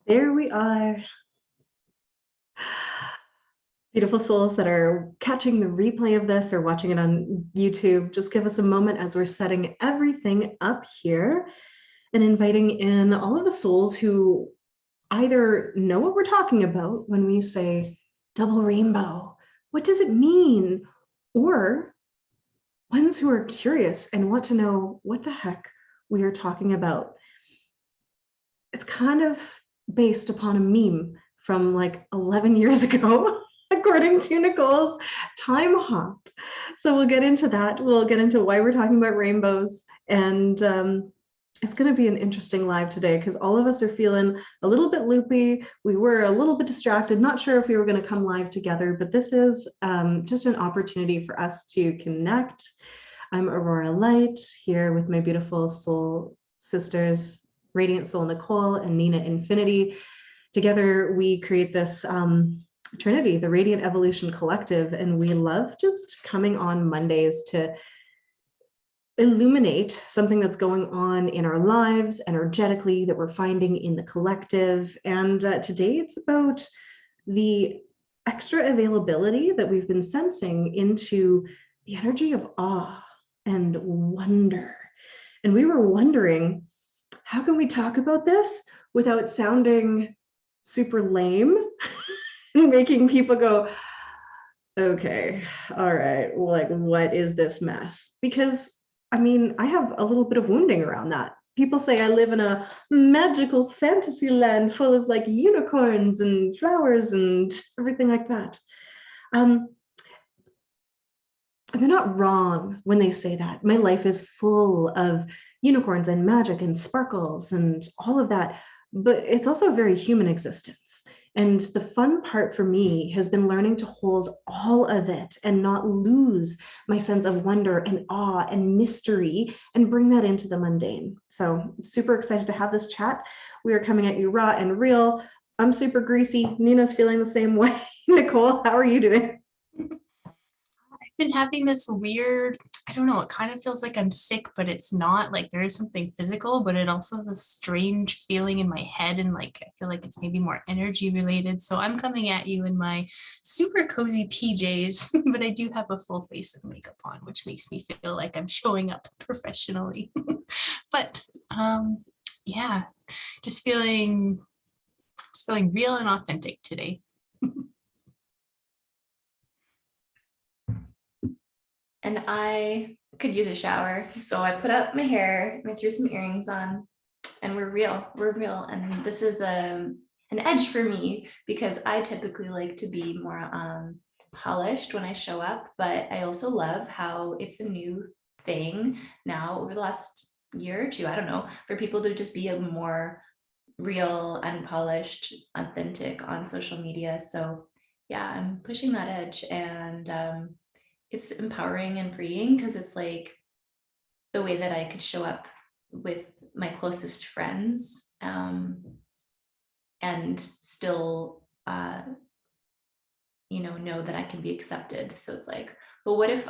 There we are. Beautiful souls that are catching the replay of this or watching it on YouTube, just give us a moment as we're setting everything up here and inviting in all of the souls who either know what we're talking about when we say double rainbow. What does it mean? Or ones who are curious and want to know what the heck we are talking about. It's kind of based upon a meme from like 11 years ago, according to Nicole's time hop. So we'll get into that. We'll get into why we're talking about rainbows. And it's going to be an interesting live today because all of us are feeling a little bit loopy. We were a little bit distracted, not sure if we were going to come live together, but this is just an opportunity for us to connect. I'm Aurora Light here with my beautiful soul sisters, Radiant Soul Nicole and Nina Infinity. Together we create this Trinity, the Radiant Evolution Collective, and we love just coming on Mondays to illuminate something that's going on in our lives energetically that we're finding in the collective. And today it's about the extra availability that we've been sensing into the energy of awe and wonder. And we were wondering, how can we talk about this without sounding super lame and making people go, okay, all right, like, what is this mess? Because I mean, I have a little bit of wounding around that. People say I live in a magical fantasy land full of like unicorns and flowers and everything like that. They're not wrong when they say that. My life is full of unicorns and magic and sparkles and all of that, but it's also a very human existence. And the fun part for me has been learning to hold all of it and not lose my sense of wonder and awe and mystery and bring that into the mundane. So super excited to have this chat. We are coming at you raw and real. I'm super greasy. Nina's feeling the same way. Nicole, how are you doing? Been having this weird, I don't know, it kind of feels like I'm sick, but it's not. Like there is something physical, but it also has a strange feeling in my head, and like I feel like it's maybe more energy related. So I'm coming at you in my super cozy PJs, but I do have a full face of makeup on, which makes me feel like I'm showing up professionally. But yeah, just feeling real and authentic today. And I could use a shower. So I put up my hair, I threw some earrings on, and we're real. And this is an edge for me because I typically like to be more polished when I show up, but I also love how it's a new thing now over the last year or two, I don't know, for people to just be a more real, unpolished, authentic on social media. So yeah, I'm pushing that edge, and it's empowering and freeing because it's like the way that I could show up with my closest friends and still, know that I can be accepted. So it's like, but what if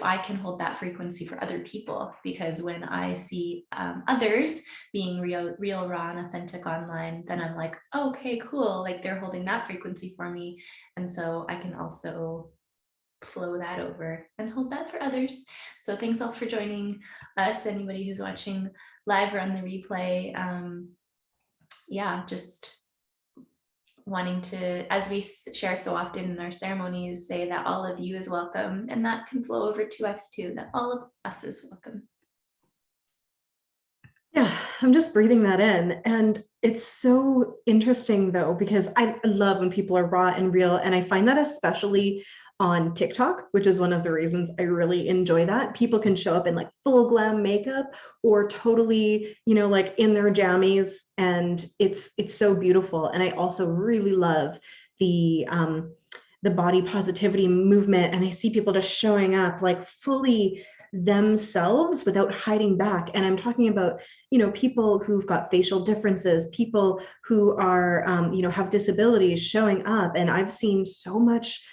I can hold that frequency for other people? Because when I see others being real, raw and authentic online, then I'm like, oh, okay, cool. Like they're holding that frequency for me. And so I can also flow that over and hold that for others. So thanks all for joining us, anybody who's watching live or on the replay. Yeah, just wanting to, as we share so often in our ceremonies, say that all of you is welcome, and that can flow over to us too, that all of us is welcome. Yeah, I'm just breathing that in. And it's so interesting though, because I love when people are raw and real. And I find that especially on TikTok, which is one of the reasons I really enjoy that. People can show up in like full glam makeup or totally, like in their jammies, and it's so beautiful. And I also really love the body positivity movement, and I see people just showing up like fully themselves without hiding back. And I'm talking about, people who've got facial differences, people who are, have disabilities showing up. And I've seen so much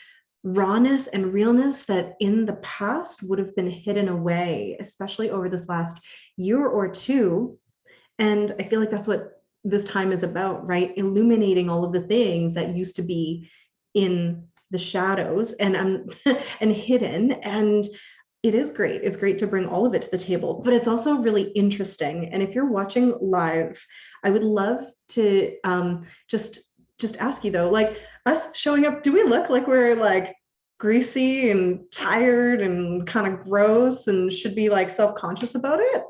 rawness and realness that in the past would have been hidden away, especially over this last year or two. And I feel like that's what this time is about, right? Illuminating all of the things that used to be in the shadows and and hidden. And it is great. It's great to bring all of it to the table, but it's also really interesting. And if you're watching live, I would love to just ask you though, like us showing up, do we look like we're like greasy and tired and kind of gross and should be like self-conscious about it?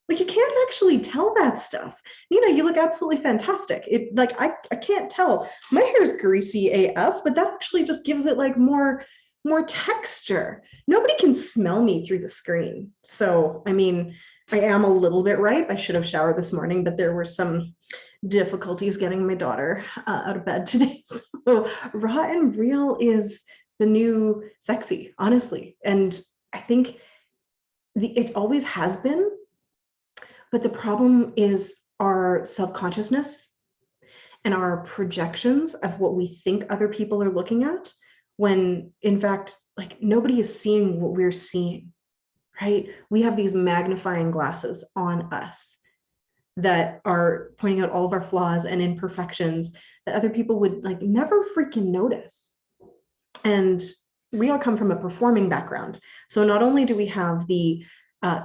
Like you can't actually tell that stuff. Nina, you look absolutely fantastic. It like I can't tell. My hair is greasy AF, but that actually just gives it like more texture. Nobody can smell me through the screen. So, I mean, I am a little bit ripe. I should have showered this morning, but there were some difficulties getting my daughter out of bed today. So, raw and real is the new sexy, honestly. And I think it always has been, but the problem is our self-consciousness and our projections of what we think other people are looking at, when in fact, like nobody is seeing what we're seeing, right? We have these magnifying glasses on us that are pointing out all of our flaws and imperfections that other people would like never freaking notice. And we all come from a performing background. So not only do we have the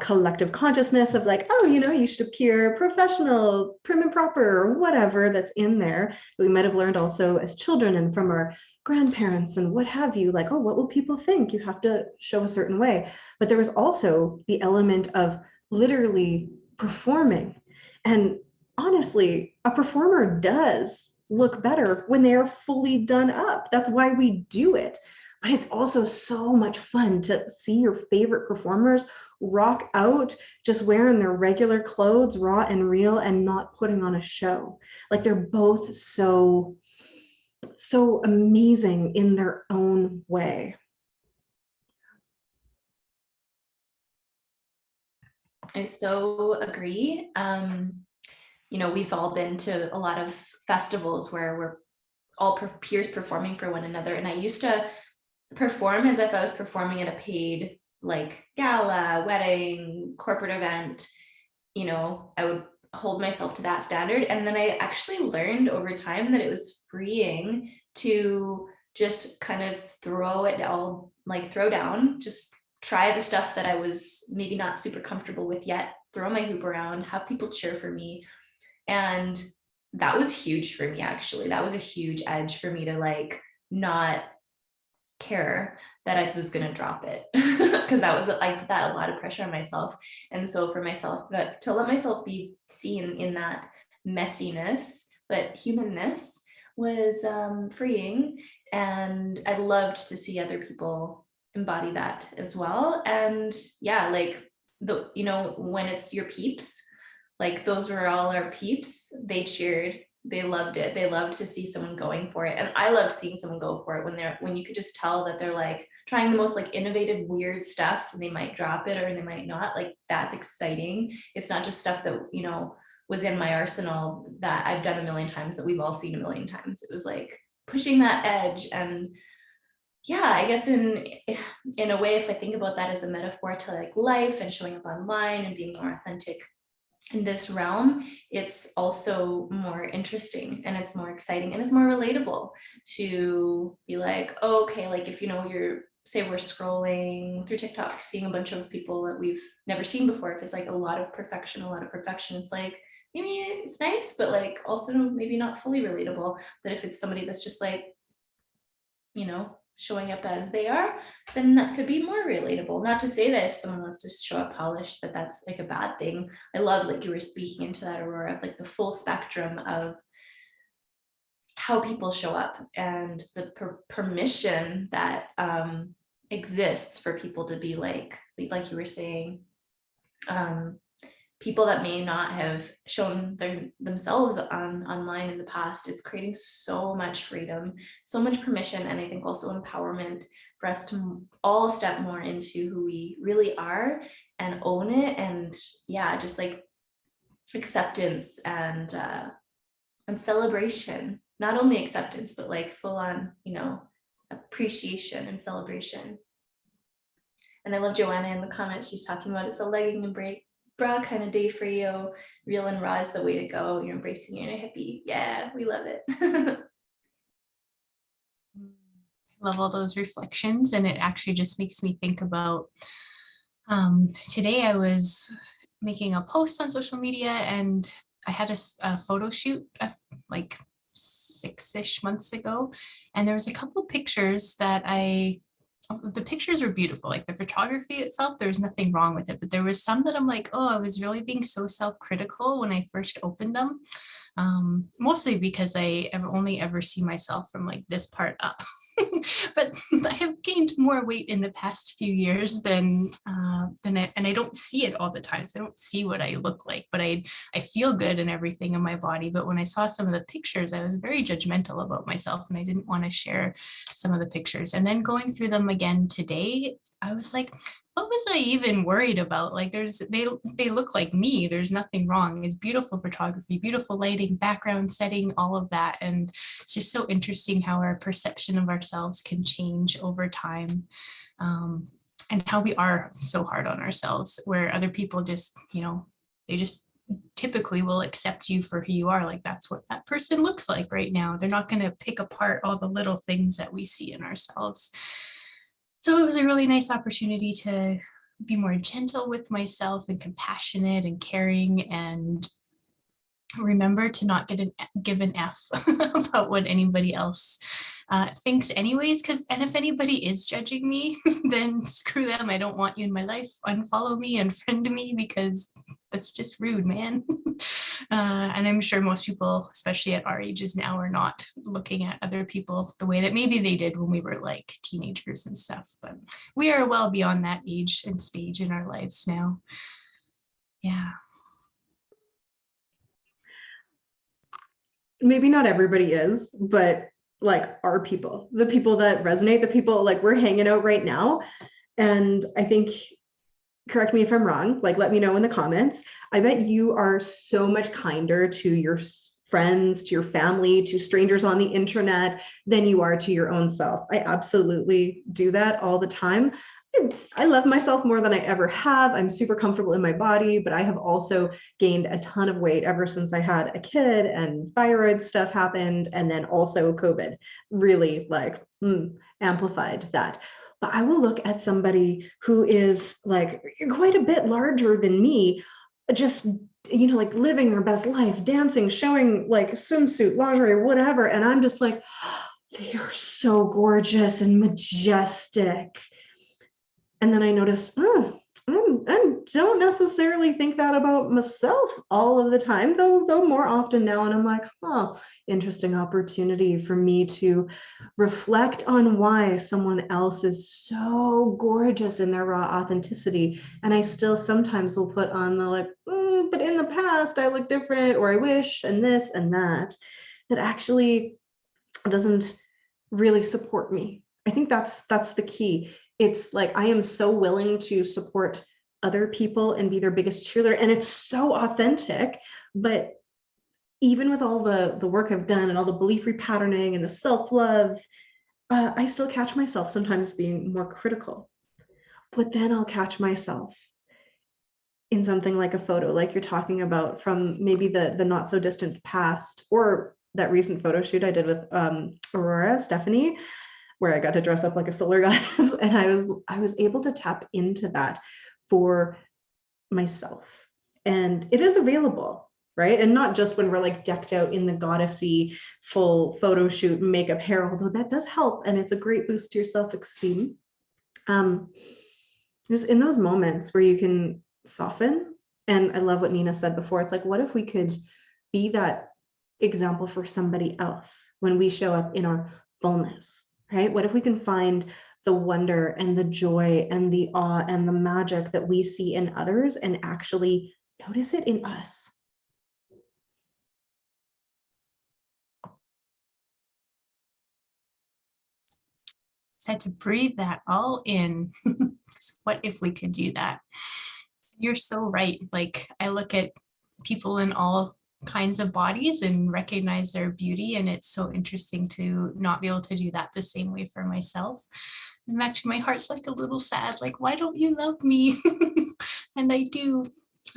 collective consciousness of like, oh, you know, you should appear professional, prim and proper, or whatever that's in there. We might have learned also as children and from our grandparents and what have you, like, oh, what will people think? You have to show a certain way. But there was also the element of literally performing. And honestly, a performer does look better when they are fully done up. That's why we do it. But it's also so much fun to see your favorite performers rock out just wearing their regular clothes, raw and real, and not putting on a show. Like they're both so amazing in their own way. I so agree. You know, we've all been to a lot of festivals where we're all peers performing for one another. And I used to perform as if I was performing at a paid like gala, wedding, corporate event. You know, I would hold myself to that standard. And then I actually learned over time that it was freeing to just kind of throw it all, like throw down, just try the stuff that I was maybe not super comfortable with yet, throw my hoop around, have people cheer for me. And that was huge for me, actually. That was a huge edge for me to like not care that I was going to drop it because that was like that a lot of pressure on myself. And so for myself, but to let myself be seen in that messiness, but humanness was freeing. And I loved to see other people embody that as well. And yeah, like the, you know, when it's your peeps, like those were all our peeps, they cheered, they loved it. They loved to see someone going for it. And I loved seeing someone go for it when you could just tell that they're like trying the most like innovative, weird stuff, and they might drop it or they might not. Like that's exciting. It's not just stuff that, you know, was in my arsenal that I've done a million times, that we've all seen a million times. It was like pushing that edge. And yeah, I guess in a way, if I think about that as a metaphor to like life and showing up online and being more authentic in this realm, it's also more interesting and it's more exciting and it's more relatable to be like, oh, okay, like if, you know, say we're scrolling through TikTok, seeing a bunch of people that we've never seen before, if it's like a lot of perfection, it's like, maybe it's nice, but like also maybe not fully relatable. But if it's somebody that's just like, you know, showing up as they are, then that could be more relatable. Not to say that if someone wants to show up polished, that that's like a bad thing. I love, like you were speaking into that, Aurora, of like the full spectrum of how people show up and the permission that exists for people to be like you were saying, people that may not have shown themselves online in the past. It's creating so much freedom, so much permission, and I think also empowerment for us to all step more into who we really are and own it. And yeah, just like acceptance and celebration. Not only acceptance, but like full on, you know, appreciation and celebration. And I love Joanna in the comments. She's talking about it's a legging and bra kind of day for you. Real and raw is the way to go. You're embracing your inner hippie. Yeah, we love it. Love all those reflections, and it actually just makes me think about today I was making a post on social media, and I had a photo shoot like 6-ish months ago, and there was a couple pictures that the pictures were beautiful, like the photography itself, there was nothing wrong with it, but there was some that I'm like, oh, I was really being so self-critical when I first opened them, mostly because I only ever see myself from like this part up. But I have gained more weight in the past few years than and I don't see it all the time. So I don't see what I look like, but I feel good and everything in my body. But when I saw some of the pictures, I was very judgmental about myself, and I didn't want to share some of the pictures. And then going through them again today, I was like, what was I even worried about? Like they look like me. There's nothing wrong. It's beautiful photography, beautiful lighting, background setting, all of that. And it's just so interesting how our perception of ourselves can change over time. And how we are so hard on ourselves, where other people just, they just typically will accept you for who you are. Like, that's what that person looks like right now. They're not going to pick apart all the little things that we see in ourselves. So it was a really nice opportunity to be more gentle with myself and compassionate and caring, and remember to not give an F about what anybody else thinks anyways, and if anybody is judging me, then screw them. I don't want you in my life. Unfollow me, unfriend me, because that's just rude, man. And I'm sure most people, especially at our ages now, are not looking at other people the way that maybe they did when we were like teenagers and stuff, but we are well beyond that age and stage in our lives now. Yeah. Maybe not everybody is, but like our people, the people that resonate, the people like we're hanging out right now. And I think, correct me if I'm wrong, like let me know in the comments. I bet you are so much kinder to your friends, to your family, to strangers on the internet than you are to your own self. I absolutely do that all the time. I love myself more than I ever have. I'm super comfortable in my body, but I have also gained a ton of weight ever since I had a kid and thyroid stuff happened. And then also COVID really like amplified that. But I will look at somebody who is like quite a bit larger than me, just, like living their best life, dancing, showing like swimsuit, lingerie, whatever. And I'm just like, they are so gorgeous and majestic. And then I noticed, I don't necessarily think that about myself all of the time, though more often now. And I'm like, interesting opportunity for me to reflect on why someone else is so gorgeous in their raw authenticity. And I still sometimes will put on the like, but in the past I look different, or I wish, and this and that actually doesn't really support me. I think that's the key. It's like I am so willing to support other people and be their biggest cheerleader, and it's so authentic. But even with all the work I've done and all the belief repatterning and the self-love, I still catch myself sometimes being more critical. But then I'll catch myself in something like a photo, like you're talking about, from maybe the not so distant past, or that recent photo shoot I did with Aurora Stephanie, where I got to dress up like a solar goddess, and I was able to tap into that for myself. And it is available, right? And not just when we're like decked out in the goddessy full photo shoot makeup hair, although that does help and it's a great boost to your self-esteem. Just in those moments where you can soften. And I love what Nina said before. It's like, what if we could be that example for somebody else when we show up in our fullness? Right? What if we can find the wonder and the joy and the awe and the magic that we see in others and actually notice it in us? Just had to breathe that all in. What if we could do that? You're so right. Like, I look at people in all kinds of bodies and recognize their beauty, and it's so interesting to not be able to do that the same way for myself. And actually my heart's like a little sad, like, why don't you love me? And I do.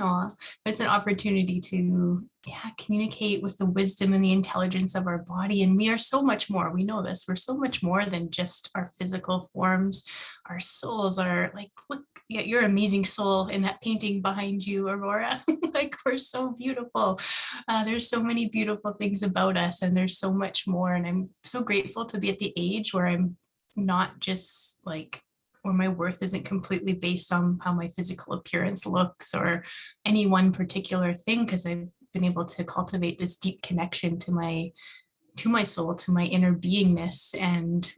Aw, it's an opportunity to, yeah, communicate with the wisdom and the intelligence of our body. And we are so much more. We know this. We're so much more than just our physical forms. Our souls are like, look at your amazing soul in that painting behind you, Aurora. Like, we're so beautiful. There's so many beautiful things about us, and there's so much more. And I'm so grateful to be at the age where I'm not just like, where my worth isn't completely based on how my physical appearance looks or any one particular thing, because I've been able to cultivate this deep connection to my soul, to my inner beingness. And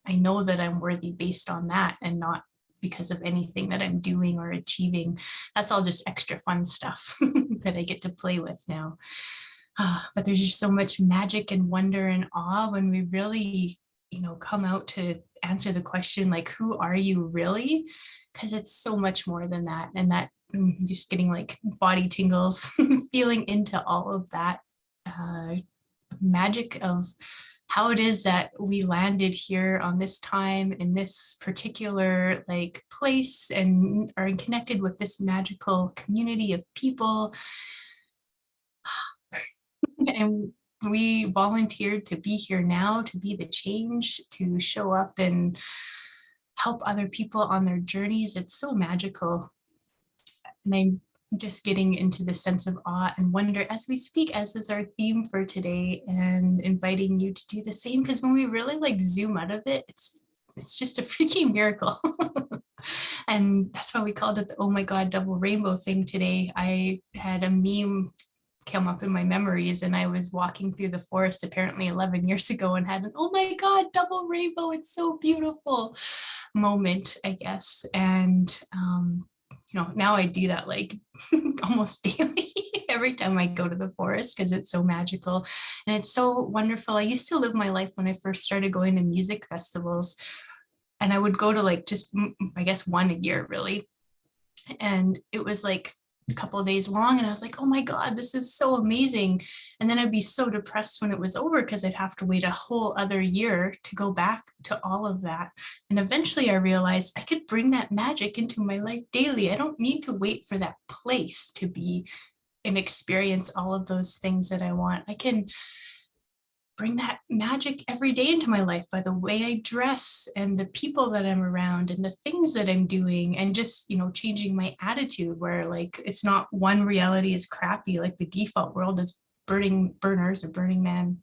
I know that I'm worthy based on that, and not because of anything that I'm doing or achieving. That's all just extra fun stuff that I get to play with now. But there's just so much magic and wonder and awe when we really, come out to answer the question, like, who are you really? Because it's so much more than that. And that, just getting like body tingles, feeling into all of that magic of how it is that we landed here on this time in this particular like place, and are connected with this magical community of people. And we volunteered to be here now, to be the change, to show up and help other people on their journeys. It's so magical. And I'm just getting into the sense of awe and wonder as we speak, as is our theme for today, and inviting you to do the same, because when we really like zoom out of it, it's just a freaking miracle. And that's why we called it the oh my god double rainbow thing today. I had a meme come up in my memories, and I was walking through the forest apparently 11 years ago and had an oh my god double rainbow, it's so beautiful moment, I guess. And now I do that like almost daily every time I go to the forest, because it's so magical and it's so wonderful. I used to live my life when I first started going to music festivals, and I would go to like just I guess one a year really, and it was like a couple of days long, and I was like, oh my god, this is so amazing. And then I'd be so depressed when it was over, because I'd have to wait a whole other year to go back to all of that. And eventually I realized I could bring that magic into my life daily. I don't need to wait for that place to be and experience all of those things that I want. I can bring that magic every day into my life by the way I dress and the people that I'm around and the things that I'm doing, and just, changing my attitude, where like it's not one reality is crappy, like the default world is burners or Burning Man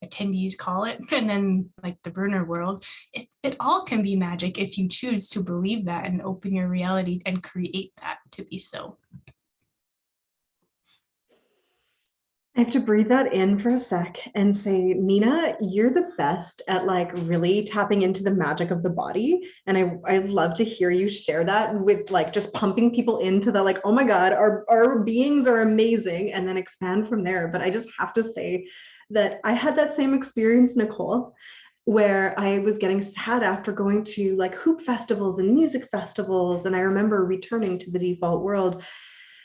attendees call it, and then like the burner world, it all can be magic if you choose to believe that and open your reality and create that to be so. I have to breathe that in for a sec and say, Mina, you're the best at like really tapping into the magic of the body. And I love to hear you share that with like just pumping people into the like, oh my God, our beings are amazing, and then expand from there. But I just have to say that I had that same experience, Nicole, where I was getting sad after going to like hoop festivals and music festivals. And I remember returning to the default world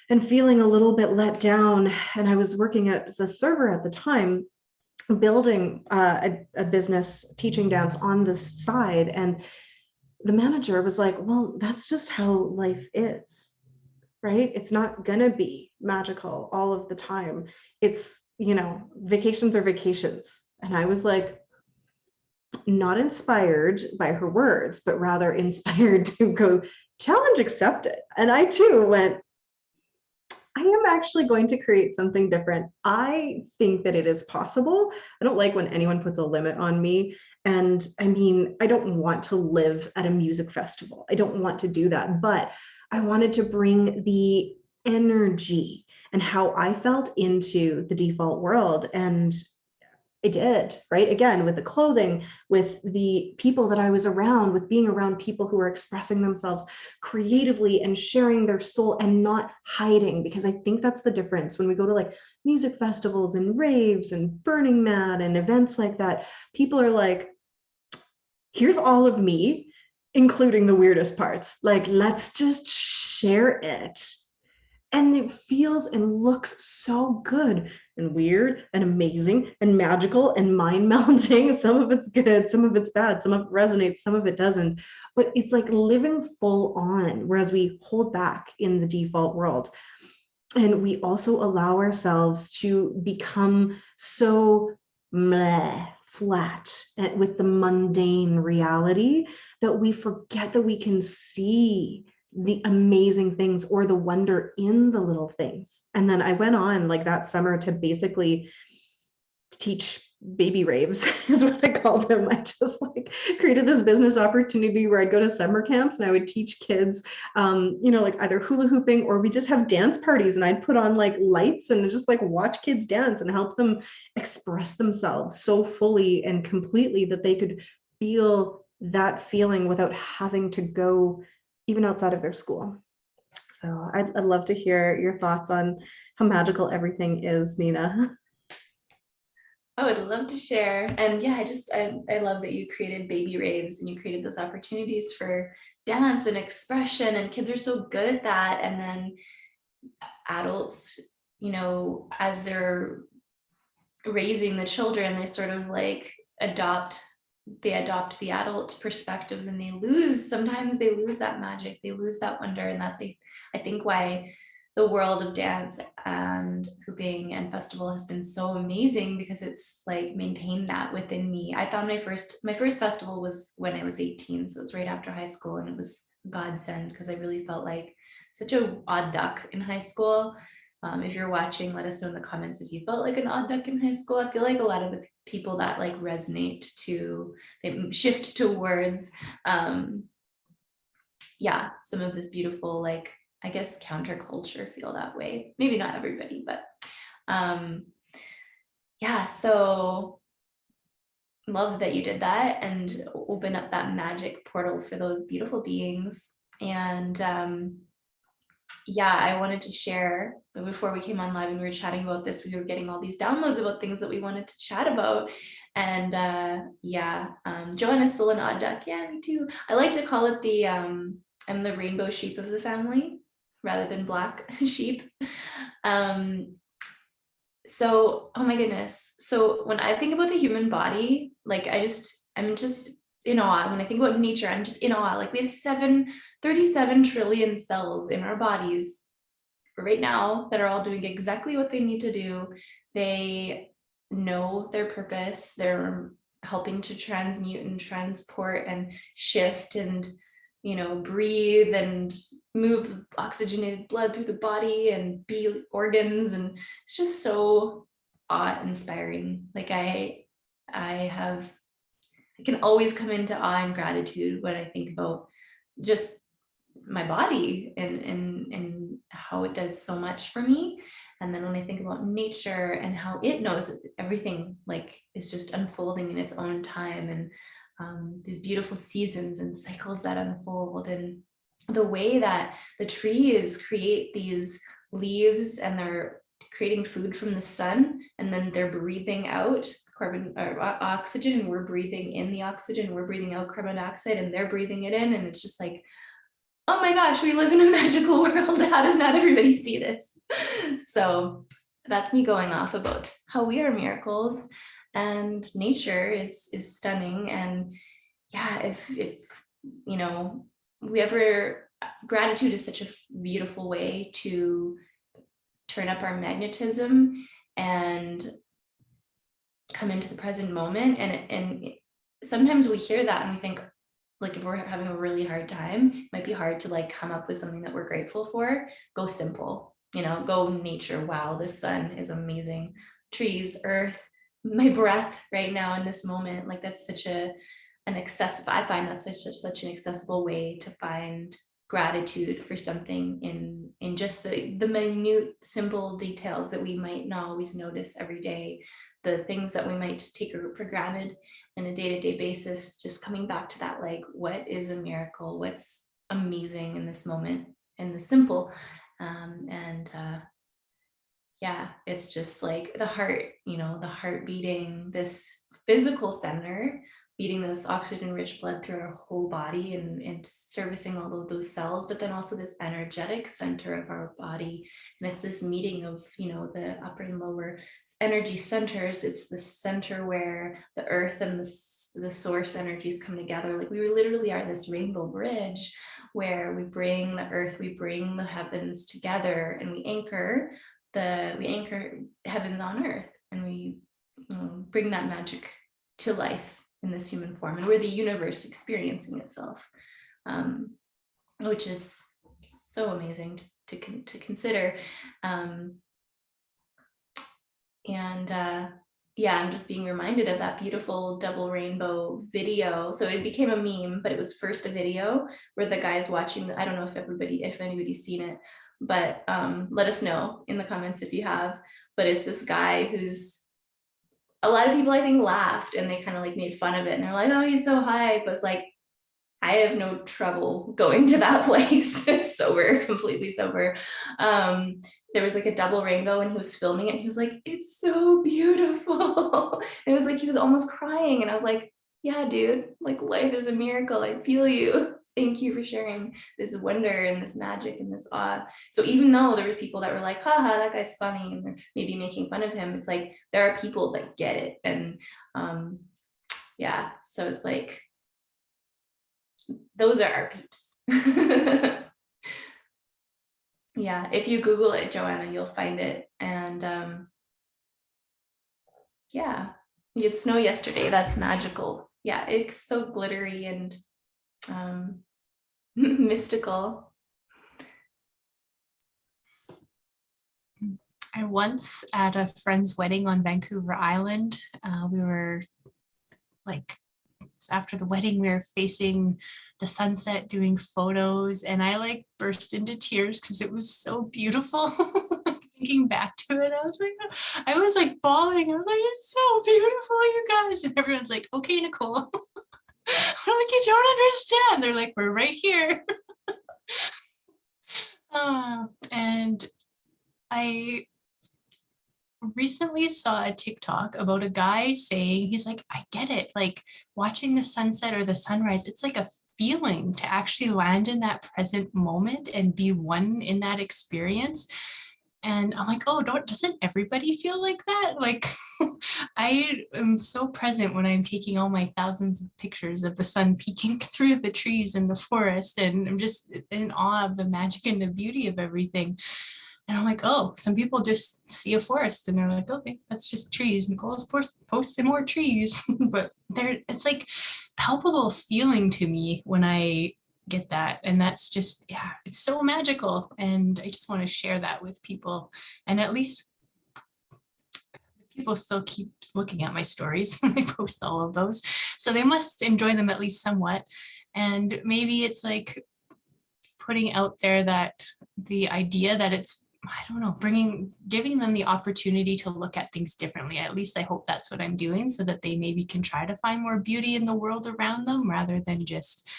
and feeling a little bit let down. And I was working as a server at the time, building a business teaching dance on this side. And the manager was like, well, that's just how life is, right? It's not gonna be magical all of the time. It's, vacations are vacations. And I was like, not inspired by her words, but rather inspired to go challenge accepted. And I too went, I am actually going to create something different. I think that it is possible. I don't like when anyone puts a limit on me. And I mean, I don't want to live at a music festival. I don't want to do that, but I wanted to bring the energy and how I felt into the default world. And I did, right? Again, with the clothing, with the people that I was around, with being around people who are expressing themselves creatively and sharing their soul and not hiding, because I think that's the difference when we go to like music festivals and raves and Burning Man and events like that. People are like, here's all of me, including the weirdest parts. Like, let's just share it. And it feels and looks so good and weird and amazing and magical and mind melting. Some of it's good, some of it's bad, some of it resonates, some of it doesn't. But it's like living full on, whereas we hold back in the default world. And we also allow ourselves to become so flat with the mundane reality that we forget that we can see the amazing things or the wonder in the little things. And then I went on like that summer to basically teach baby raves is what I call them. I just like created this business opportunity where I'd go to summer camps and I would teach kids, like either hula hooping, or we just have dance parties and I'd put on like lights and just like watch kids dance and help them express themselves so fully and completely that they could feel that feeling without having to go even outside of their school. So I'd love to hear your thoughts on how magical everything is, Nina. I would love to share. And yeah, I love that you created baby raves and you created those opportunities for dance and expression, and kids are so good at that. And then adults, as they're raising the children, they sort of like adopt the adult perspective, and sometimes they lose that magic, they lose that wonder. And that's I think why the world of dance and hooping and festival has been so amazing, because it's like maintained that within me. I found my first festival was when I was 18, so it was right after high school, and it was a godsend because I really felt like such an odd duck in high school. If you're watching, let us know in the comments if you felt like an odd duck in high school. I feel like a lot of the people that like resonate they shift towards some of this beautiful, like, I guess, counterculture feel that way. Maybe not everybody, but so love that you did that and open up that magic portal for those beautiful beings. And I wanted to share, but before we came on live and we were chatting about this, we were getting all these downloads about things that we wanted to chat about. And Joanna's still an odd duck. Yeah, me too. I like to call it I'm the rainbow sheep of the family rather than black sheep. So, oh my goodness. So when I think about the human body, like I'm just in awe. When I think about nature, I'm just in awe. Like we have 37 trillion cells in our bodies right now that are all doing exactly what they need to do. They know their purpose. They're helping to transmute and transport and shift and breathe and move oxygenated blood through the body and be organs. And it's just so awe-inspiring. Like I can always come into awe and gratitude when I think about just my body and how it does so much for me. And then when I think about nature and how it knows everything, like, is just unfolding in its own time, and these beautiful seasons and cycles that unfold, and the way that the trees create these leaves and they're creating food from the sun, and then they're breathing out carbon or oxygen, and we're breathing in the oxygen, we're breathing out carbon dioxide, and they're breathing it in. And it's just like, oh my gosh, we live in a magical world. How does not everybody see this? So that's me going off about how we are miracles, and nature is stunning. And if we ever, gratitude is such a beautiful way to turn up our magnetism and come into the present moment. And sometimes we hear that and we think, like, if we're having a really hard time, it might be hard to like come up with something that we're grateful for. Go simple, go nature. Wow, the sun is amazing. Trees, earth, my breath right now in this moment. Like, that's such I find that's such an accessible way to find gratitude for something in just the minute, simple details that we might not always notice every day, the things that we might take for granted in a day-to-day basis. Just coming back to that, like, what is a miracle? What's amazing in this moment, and the simple. It's just like the heart, the heart beating, this physical center, beating this oxygen-rich blood through our whole body and servicing all of those cells, but then also this energetic center of our body. And it's this meeting of, the upper and lower energy centers. It's the center where the earth and the source energies come together. Like, we literally are this rainbow bridge where we bring the earth, we bring the heavens together, and we anchor heavens on earth, and we bring that magic to life in this human form, and we're the universe experiencing itself, which is so amazing to consider. Yeah, I'm just being reminded of that beautiful double rainbow video. So it became a meme, but it was first a video where the guy's watching. I don't know if anybody's seen it, but let us know in the comments if you have. But it's this guy who's, a lot of people I think laughed and they kind of like made fun of it, and they're like, oh, he's so high, but it's like, I have no trouble going to that place sober, completely sober. There was like a double rainbow and he was filming it. He was like, it's so beautiful. It was like he was almost crying. And I was like, yeah, dude, like life is a miracle. I feel you. Thank you for sharing this wonder and this magic and this awe. So even though there were people that were like, haha, that guy's funny, and they're maybe making fun of him, it's like there are people that get it. And yeah, so it's like, those are our peeps. Yeah, if you Google it, Joanna, you'll find it. And yeah, we had snow yesterday. That's magical. Yeah, it's so glittery and mystical. I once at a friend's wedding on Vancouver Island, we were like, after the wedding, we were facing the sunset doing photos, and I like burst into tears because it was so beautiful. Thinking back to it, I was like bawling. I was like, it's so beautiful, you guys. And everyone's like, okay, Nicole. I'm like, you don't understand. They're like, we're right here. And I recently saw a TikTok about a guy saying, he's like, I get it, like watching the sunset or the sunrise, it's like a feeling to actually land in that present moment and be one in that experience. And I'm like, oh, doesn't everybody feel like that? Like, I am so present when I'm taking all my thousands of pictures of the sun peeking through the trees in the forest, and I'm just in awe of the magic and the beauty of everything. And I'm like, oh, some people just see a forest and they're like, okay, that's just trees. Nicole's posting more trees. But it's like palpable feeling to me when I get that. And that's just, yeah, it's so magical. And I just want to share that with people. And at least people still keep looking at my stories when I post all of those. So they must enjoy them at least somewhat. And maybe it's like putting out there that the idea that it's, I don't know, giving them the opportunity to look at things differently. At least I hope that's what I'm doing, so that they maybe can try to find more beauty in the world around them, rather than just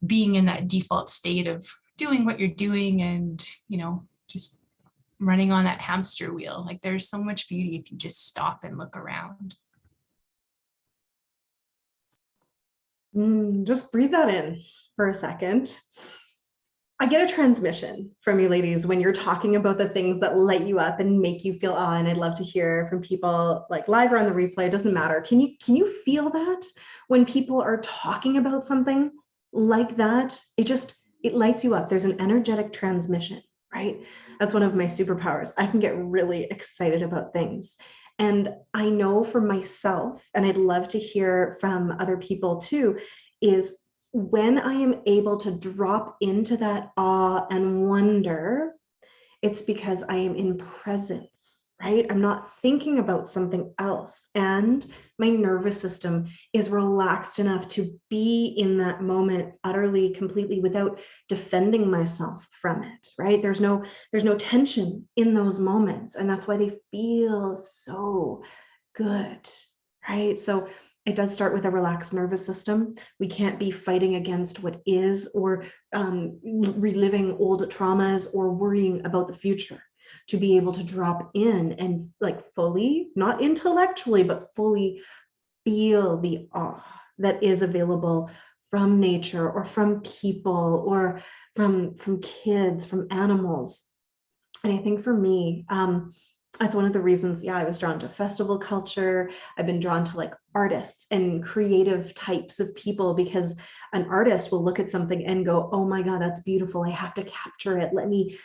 being in that default state of doing what you're doing and, just running on that hamster wheel. Like, there's so much beauty if you just stop and look around. Just breathe that in for a second. I get a transmission from you ladies when you're talking about the things that light you up and make you feel awe. And I'd love to hear from people like live or on the replay, it doesn't matter. Can you feel that when people are talking about something like that? It lights you up. There's an energetic transmission, right? That's one of my superpowers. I can get really excited about things. And I know for myself, and I'd love to hear from other people too, is when I am able to drop into that awe and wonder, it's because I am in presence, right? I'm not thinking about something else. And my nervous system is relaxed enough to be in that moment utterly, completely, without defending myself from it, right? There's no tension in those moments. And that's why they feel so good, right? So it does start with a relaxed nervous system. We can't be fighting against what is, or reliving old traumas, or worrying about the future, to be able to drop in and like fully, not intellectually, but fully feel the awe that is available from nature, or from people, or from kids, from animals. And I think for me, that's one of the reasons, I was drawn to festival culture. I've been drawn to like artists and creative types of people, because an artist will look at something and go, oh my God, that's beautiful. I have to capture it. Let me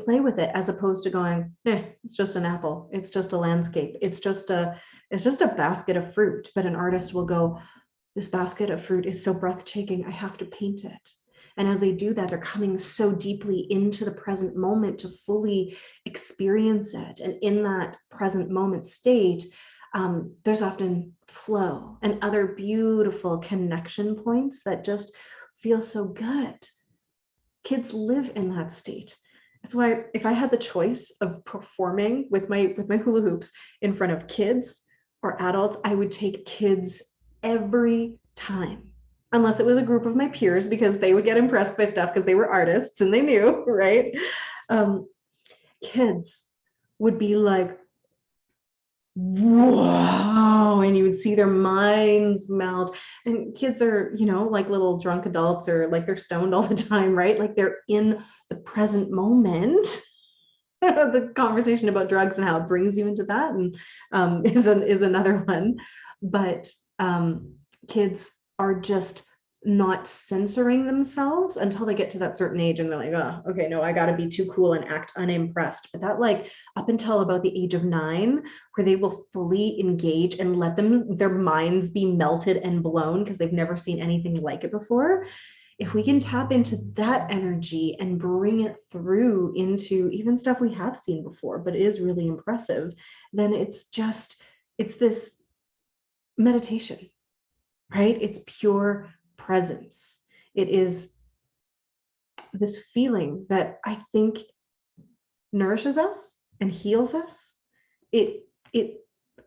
play with it, as opposed to going, it's just an apple. It's just a landscape. It's just a basket of fruit. But an artist will go, this basket of fruit is so breathtaking. I have to paint it. And as they do that, they're coming so deeply into the present moment to fully experience it. And in that present moment state, there's often flow and other beautiful connection points that just feel so good. Kids live in that state. That's why if I had the choice of performing with my hula hoops in front of kids or adults, I would take kids every time. Unless it was a group of my peers, because they would get impressed by stuff because they were artists and they knew, right? Kids would be like, whoa, and you would see their minds melt. And kids are, like little drunk adults, or like they're stoned all the time, right? Like they're in the present moment. The conversation about drugs and how it brings you into that and is another one. But kids are just not censoring themselves until they get to that certain age, and they're like, oh, okay, no, I got to be too cool and act unimpressed. But that, like, up until about the age of 9, where they will fully engage and let their minds be melted and blown because they've never seen anything like it before. If we can tap into that energy and bring it through into even stuff we have seen before, but is really impressive, then it's this meditation, right? It's pure presence. It is this feeling that I think nourishes us and heals us. It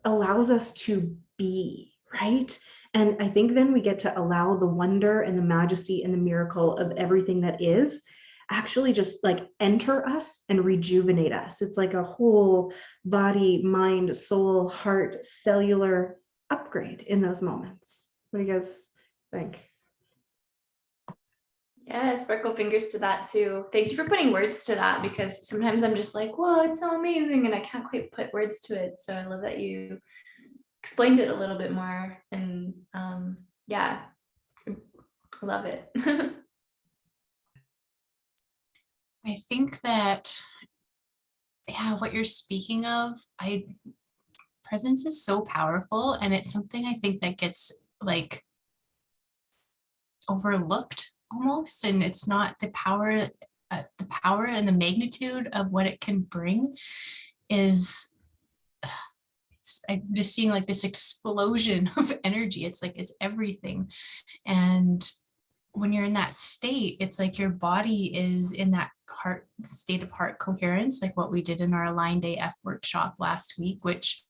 allows us to be, right? And I think then we get to allow the wonder and the majesty and the miracle of everything that is actually just like enter us and rejuvenate us. It's like a whole body, mind, soul, heart, cellular upgrade in those moments. What do you guys think? Yeah, sparkle fingers to that too. Thank you for putting words to that, because sometimes I'm just like, whoa, it's so amazing, and I can't quite put words to it. So I love that you explained it a little bit more, and yeah, I love it. I think that, what you're speaking of, presence is so powerful, and it's something I think that gets like overlooked almost, and it's not the power and the magnitude of what it can bring is I'm just seeing like this explosion of energy. It's like it's everything. And when you're in that state, it's like your body is in that state of heart coherence, like what we did in our Aligned AF workshop last week, which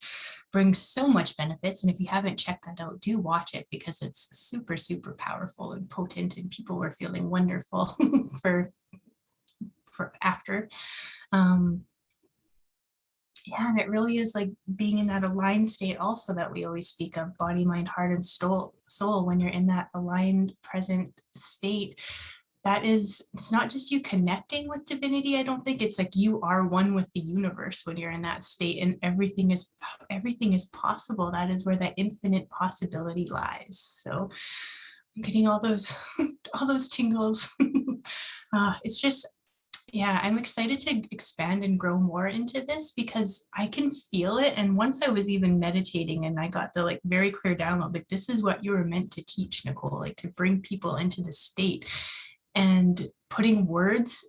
brings so much benefits. And if you haven't checked that out, do watch it, because it's super, super powerful and potent, and people were feeling wonderful for after. And it really is like being in that aligned state also that we always speak of, body, mind, heart, and soul. When you're in that aligned present state, it's not just you connecting with divinity. I don't think it's like you are one with the universe when you're in that state, and everything is possible. That is where that infinite possibility lies. So I'm getting all those tingles. It's just, I'm excited to expand and grow more into this, because I can feel it. And once I was even meditating and I got the like very clear download, like this is what you were meant to teach, Nicole, like to bring people into the state, and putting words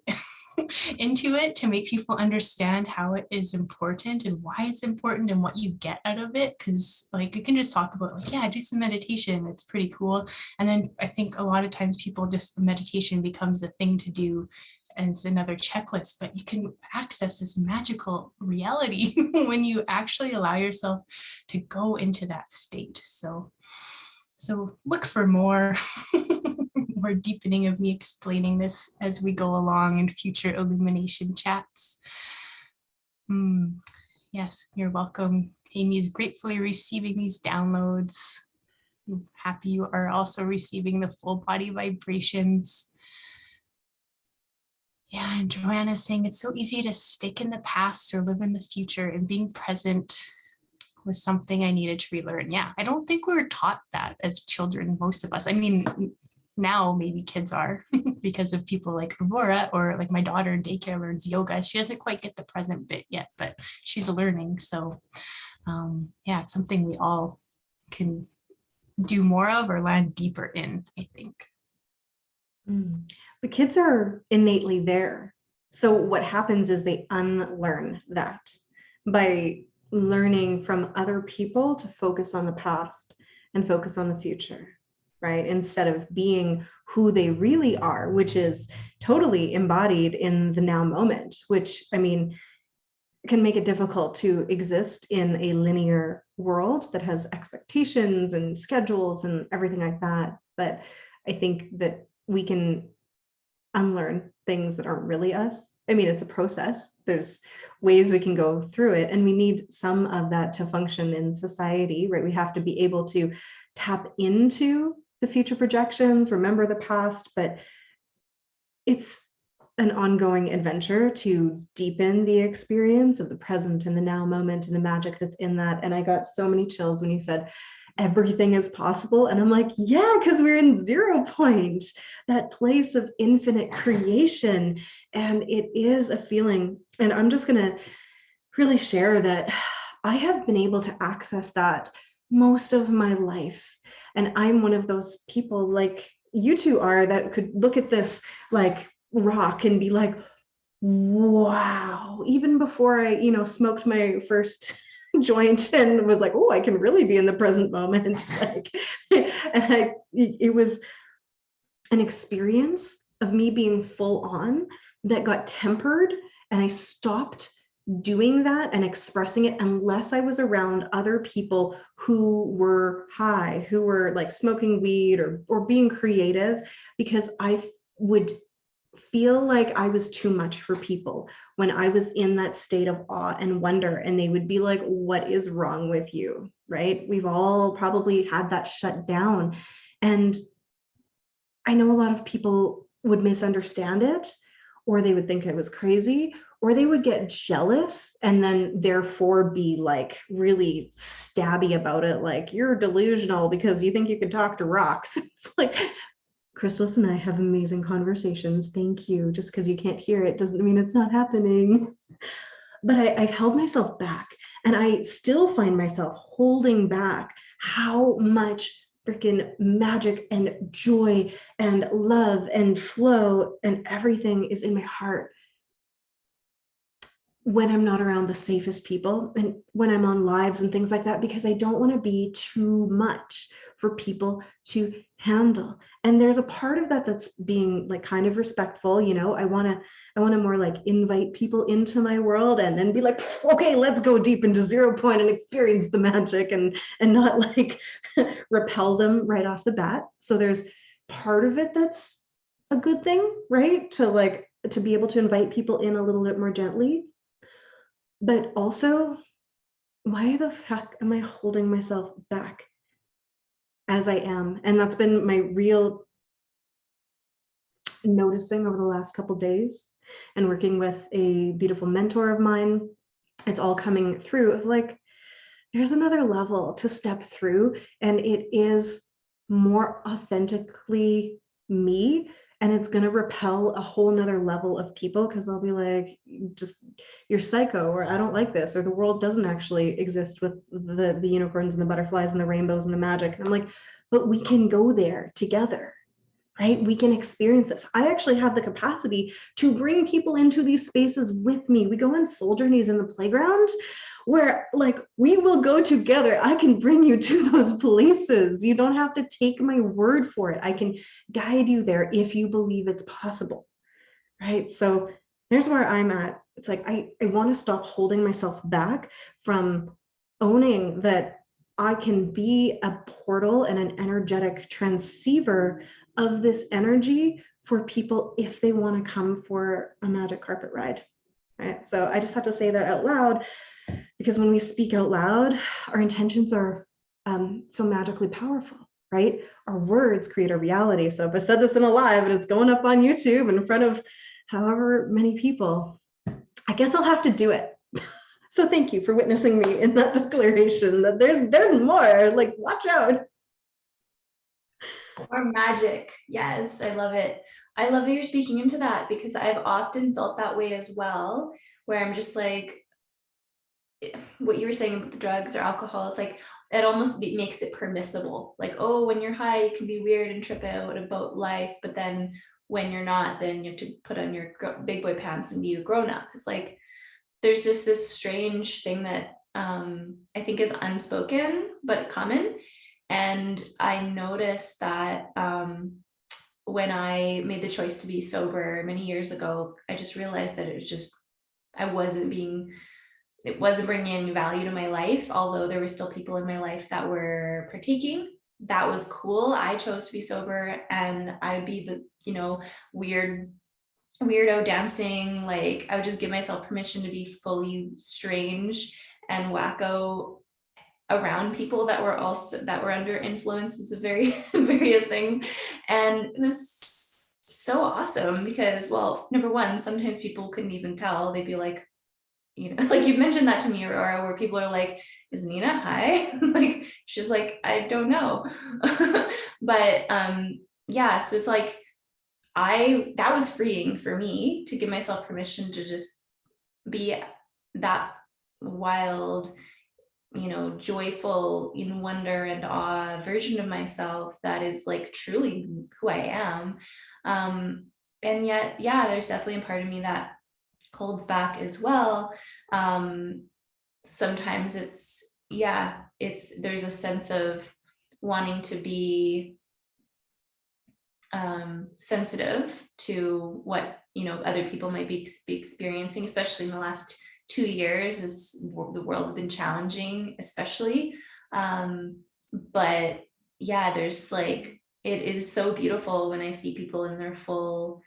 into it to make people understand how it is important and why it's important and what you get out of it. Because like you can just talk about like, do some meditation, it's pretty cool. And then I think a lot of times people just, meditation becomes a thing to do and it's another checklist, but you can access this magical reality when you actually allow yourself to go into that state. So look for more more deepening of me explaining this as we go along in future illumination chats. Yes, you're welcome. Amy is gratefully receiving these downloads. I'm happy you are also receiving the full body vibrations. Yeah, and Joanna's saying it's so easy to stick in the past or live in the future, and being present was something I needed to relearn. Yeah, I don't think we were taught that as children, most of us. I mean, now maybe kids are because of people like Aurora, or like my daughter in daycare learns yoga. She doesn't quite get the present bit yet, but she's learning. So yeah, it's something we all can do more of or land deeper in, I think. The kids are innately there. So what happens is they unlearn that by learning from other people to focus on the past and focus on the future, right? Instead of being who they really are, which is totally embodied in the now moment, which, I mean, can make it difficult to exist in a linear world that has expectations and schedules and everything like that. But I think that we can unlearn things that aren't really us. I mean, it's a process. There's ways we can go through it, and we need some of that to function in society, right? We have to be able to tap into the future projections, remember the past, but it's an ongoing adventure to deepen the experience of the present and the now moment and the magic that's in that. And I got so many chills when you said everything is possible. And I'm like, yeah, because we're in 0 point, that place of infinite creation. And it is a feeling. And I'm just going to really share that I have been able to access that most of my life. And I'm one of those people like you two are that could look at this like rock and be like, wow, even before I, smoked my first joint and was like, oh, I can really be in the present moment. Like, and it was an experience of me being full on that got tempered, and I stopped doing that and expressing it unless I was around other people who were high, who were like smoking weed or being creative, because I would feel like I was too much for people when I was in that state of awe and wonder, and they would be like, what is wrong with you? Right? We've all probably had that shut down. And I know a lot of people would misunderstand it, or they would think I was crazy, or they would get jealous and then therefore be like really stabby about it. Like, you're delusional because you think you can talk to rocks. It's like, Crystals and I have amazing conversations. Thank you. Just because you can't hear it doesn't mean it's not happening. But I've held myself back, and I still find myself holding back how much freaking magic and joy and love and flow and everything is in my heart when I'm not around the safest people and when I'm on lives and things like that, because I don't want to be too much for people to handle. And there's a part of that that's being like kind of respectful, I want to more like invite people into my world and then be like, okay, let's go deep into 0 point and experience the magic, and not like repel them right off the bat. So there's part of it that's a good thing, right? To be able to invite people in a little bit more gently. But also, why the heck am I holding myself back as I am? And that's been my real noticing over the last couple of days, and working with a beautiful mentor of mine. It's all coming through of like, there's another level to step through, and it is more authentically me. And it's going to repel a whole nother level of people, because they'll be like, just, you're psycho, or I don't like this, or the world doesn't actually exist with the unicorns and the butterflies and the rainbows and the magic. And I'm like, but we can go there together, right? We can experience this. I actually have the capacity to bring people into these spaces with me. We go on soul journeys in the playground where like we will go together. I can bring you to those places. You don't have to take my word for it. I can guide you there if you believe it's possible, right? So there's where I'm at. It's like, I want to stop holding myself back from owning that I can be a portal and an energetic transceiver of this energy for people if they want to come for a magic carpet ride, right? So I just have to say that out loud, because when we speak out loud, our intentions are so magically powerful, right? Our words create a reality. So if I said this in a live and it's going up on YouTube in front of however many people, I guess I'll have to do it. So thank you for witnessing me in that declaration that there's more, like, watch out. Or magic. Yes, I love it. I love that you're speaking into that because I've often felt that way as well, where I'm just like, what you were saying about the drugs or alcohol is like, it almost makes it permissible. Like, oh, when you're high, you can be weird and trip out about life, but then when you're not, then you have to put on your big boy pants and be a grown up. It's like, there's just this strange thing that I think is unspoken but common. And I noticed that when I made the choice to be sober many years ago, I just realized that I wasn't being, it wasn't bringing any value to my life, although there were still people in my life that were partaking. That was cool. I chose to be sober, and I would be the, weirdo dancing. Like, I would just give myself permission to be fully strange and wacko around people that were under influences of various things. And it was so awesome because, well, number one, sometimes people couldn't even tell. They'd be like, like you mentioned that to me, Aurora, where people are like, is Nina high? Like, she's like, I don't know. But yeah, so it's like, that was freeing for me to give myself permission to just be that wild, joyful, in wonder and awe version of myself that is like truly who I am. And yet, yeah, there's definitely a part of me that holds back as well. Sometimes there's a sense of wanting to be sensitive to what other people might be experiencing, especially in the last 2 years as the world's been challenging, especially. But yeah, there's like, it is so beautiful when I see people in their full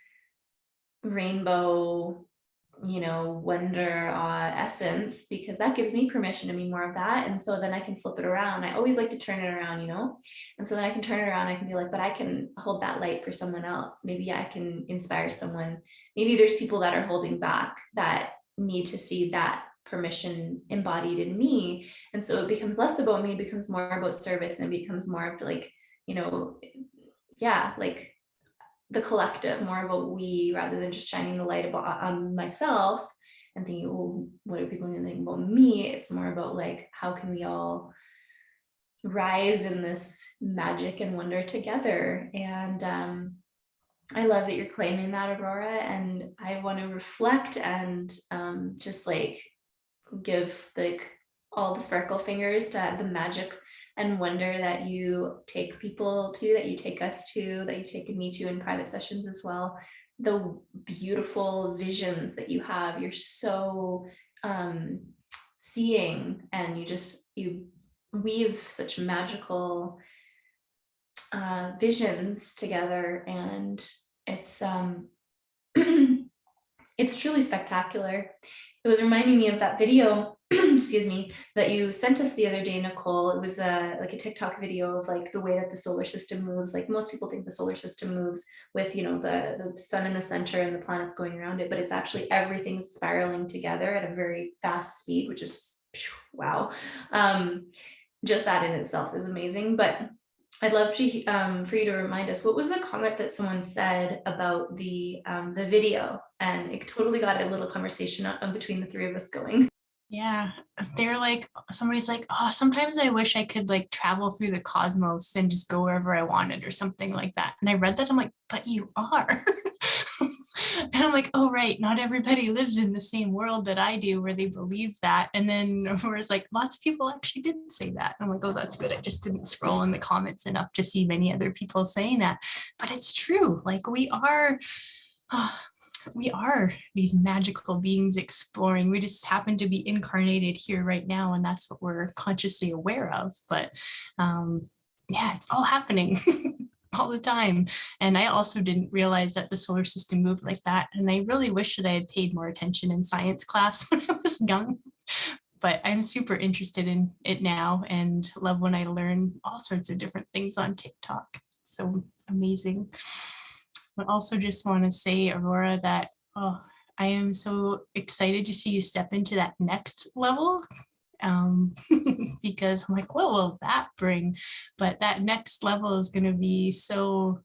rainbow, wonder, essence, because that gives me permission to be more of that. And so then I can flip it around. I always like to turn it around, and so then I can turn it around. I can be like, but I can hold that light for someone else. Maybe I can inspire someone. Maybe there's people that are holding back that need to see that permission embodied in me. And so it becomes less about me, it becomes more about service, and it becomes more of like, like the collective, more of a we, rather than just shining the light on myself and thinking, oh, what are people going to think about me? It's more about like, how can we all rise in this magic and wonder together? And I love that you're claiming that, Aurora, and I want to reflect and just like give like all the sparkle fingers to the magic and wonder that you take people to, that you take us to, that you've taken me to in private sessions as well. The beautiful visions that you have, you're so seeing, and you weave such magical visions together, and it's it's truly spectacular. It was reminding me of that video, excuse me, that you sent us the other day, Nicole. It was like a TikTok video of like the way that the solar system moves. Like, most people think the solar system moves with, the sun in the center and the planets going around it, but it's actually everything's spiraling together at a very fast speed, which is wow. Just that in itself is amazing. But I'd love to, for you to remind us, what was the comment that someone said about the video? And it totally got a little conversation between the three of us going. Yeah, they're like, somebody's like, oh, sometimes I wish I could like travel through the cosmos and just go wherever I wanted or something like that. And I read that, I'm like, but you are. And I'm like, oh, right, not everybody lives in the same world that I do where they believe that. And then whereas like lots of people actually didn't say that. I'm like, oh, that's good. I just didn't scroll in the comments enough to see many other people saying that. But it's true. Like, we are these magical beings exploring. We just happen to be incarnated here right now, and that's what we're consciously aware of. But yeah, it's all happening all the time. And I also didn't realize that the solar system moved like that. And I really wish that I had paid more attention in science class when I was young. But I'm super interested in it now and love when I learn all sorts of different things on TikTok. So amazing. But also just want to say, Aurora, that I am so excited to see you step into that next level, because I'm like, what will that bring? But that next level is going to be so,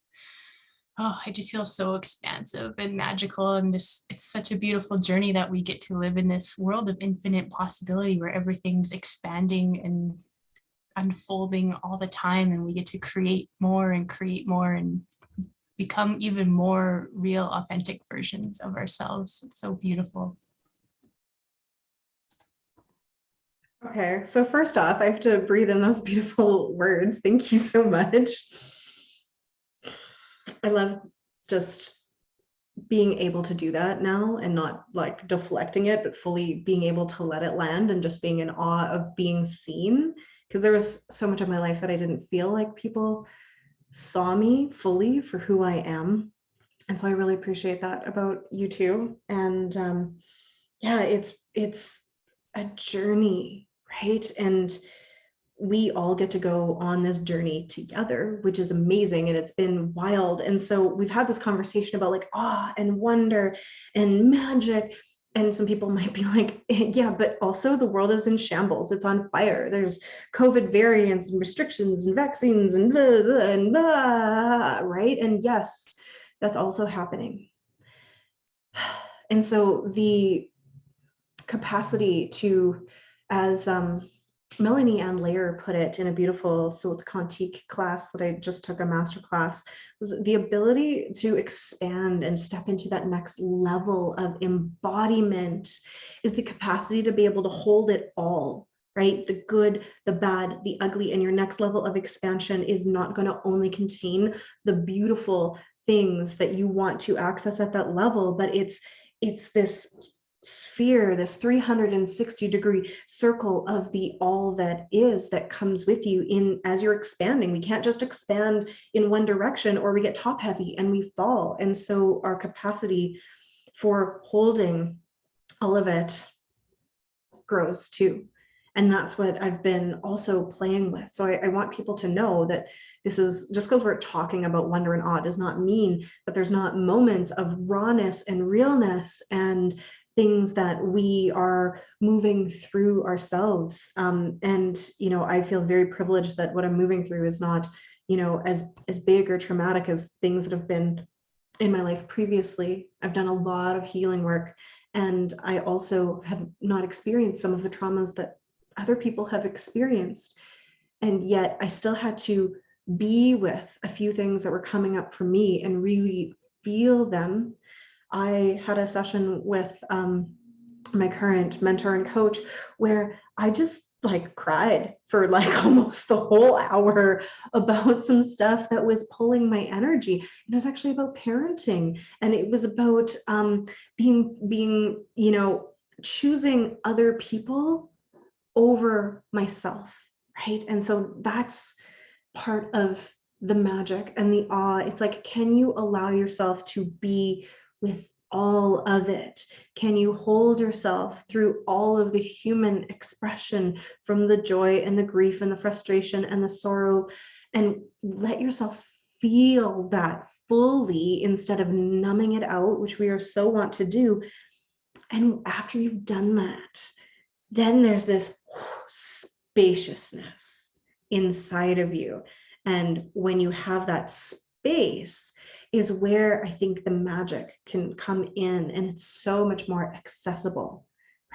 oh, I just feel so expansive and magical. And this, it's such a beautiful journey that we get to live in this world of infinite possibility where everything's expanding and unfolding all the time. And we get to create more and become even more real, authentic versions of ourselves. It's so beautiful. Okay, so first off, I have to breathe in those beautiful words. Thank you so much. I love just being able to do that now and not like deflecting it, but fully being able to let it land and just being in awe of being seen. Because there was so much of my life that I didn't feel like people saw me fully for who I am. And so I really appreciate that about you too. And yeah, it's a journey, right? And we all get to go on this journey together, which is amazing. And it's been wild. And so we've had this conversation about like awe and wonder and magic. And some people might be like, yeah, but also the world is in shambles. It's on fire. There's COVID variants and restrictions and vaccines and blah, blah, and blah, right? And yes, that's also happening. And so the capacity to, as Melanie Ann Layer put it in a beautiful Soult Quantique class that I just took a master class, was the ability to expand and step into that next level of embodiment is the capacity to be able to hold it all, right? The good, the bad, the ugly, and your next level of expansion is not going to only contain the beautiful things that you want to access at that level, but it's this sphere, this 360-degree circle of the all that is that comes with you in as you're expanding. We can't just expand in one direction or we get top heavy and we fall. And so our capacity for holding all of it grows too. And that's what I've been also playing with. So I want people to know that this is just because we're talking about wonder and awe does not mean that there's not moments of rawness and realness and things that we are moving through ourselves. And, you know, I feel very privileged that what I'm moving through is not, you know, as big or traumatic as things that have been in my life previously. I've done a lot of healing work, and I also have not experienced some of the traumas that other people have experienced. And yet I still had to be with a few things that were coming up for me and really feel them. I had a session with my current mentor and coach where I just like cried for like almost the whole hour about some stuff that was pulling my energy. And it was actually about parenting, and it was about being, you know, choosing other people over myself, right? And so that's part of the magic and the awe. It's like, can you allow yourself to be with all of it? Can you hold yourself through all of the human expression, from the joy and the grief and the frustration and the sorrow, and let yourself feel that fully instead of numbing it out, which we are so wont to do. And after you've done that, then there's this spaciousness inside of you. And when you have that space is where I think the magic can come in, and it's so much more accessible,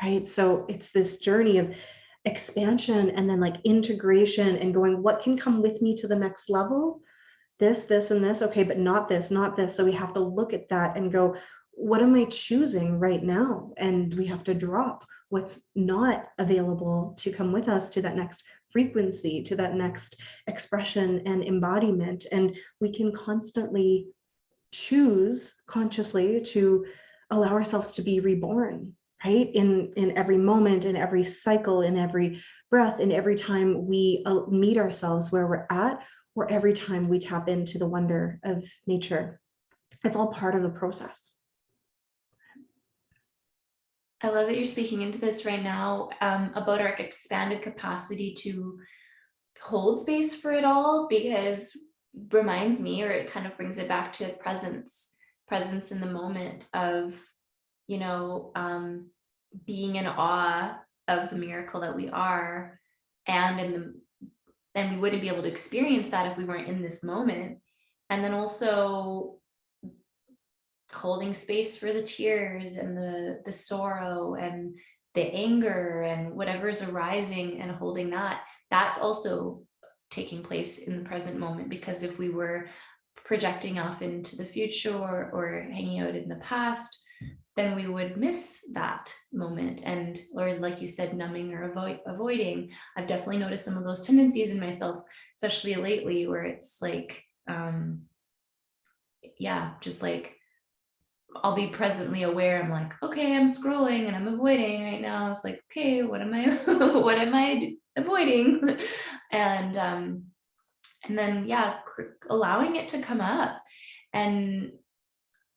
right? So it's this journey of expansion and then like integration and going, what can come with me to the next level? This, and this, okay, but not this, not this. So we have to look at that and go, what am I choosing right now? And we have to drop what's not available to come with us to that next frequency, to that next expression and embodiment. And we can constantly choose consciously to allow ourselves to be reborn, right? In every moment, in every cycle, in every breath, in every time we meet ourselves where we're at, or every time we tap into the wonder of nature. It's all part of the process. I love that you're speaking into this right now, about our expanded capacity to hold space for it all, because reminds me, or it kind of brings it back to presence in the moment of being in awe of the miracle that we are, and we wouldn't be able to experience that if we weren't in this moment. And then also holding space for the tears and the sorrow and the anger and whatever's arising, and holding that's also taking place in the present moment. Because if we were projecting off into the future or hanging out in the past, then we would miss that moment, or like you said, numbing or avoiding. I've definitely noticed some of those tendencies in myself, especially lately, where it's like, just like I'll be presently aware. I'm like, okay, I'm scrolling and I'm avoiding right now. It's like, okay, what am I what am I avoiding? And then allowing it to come up. And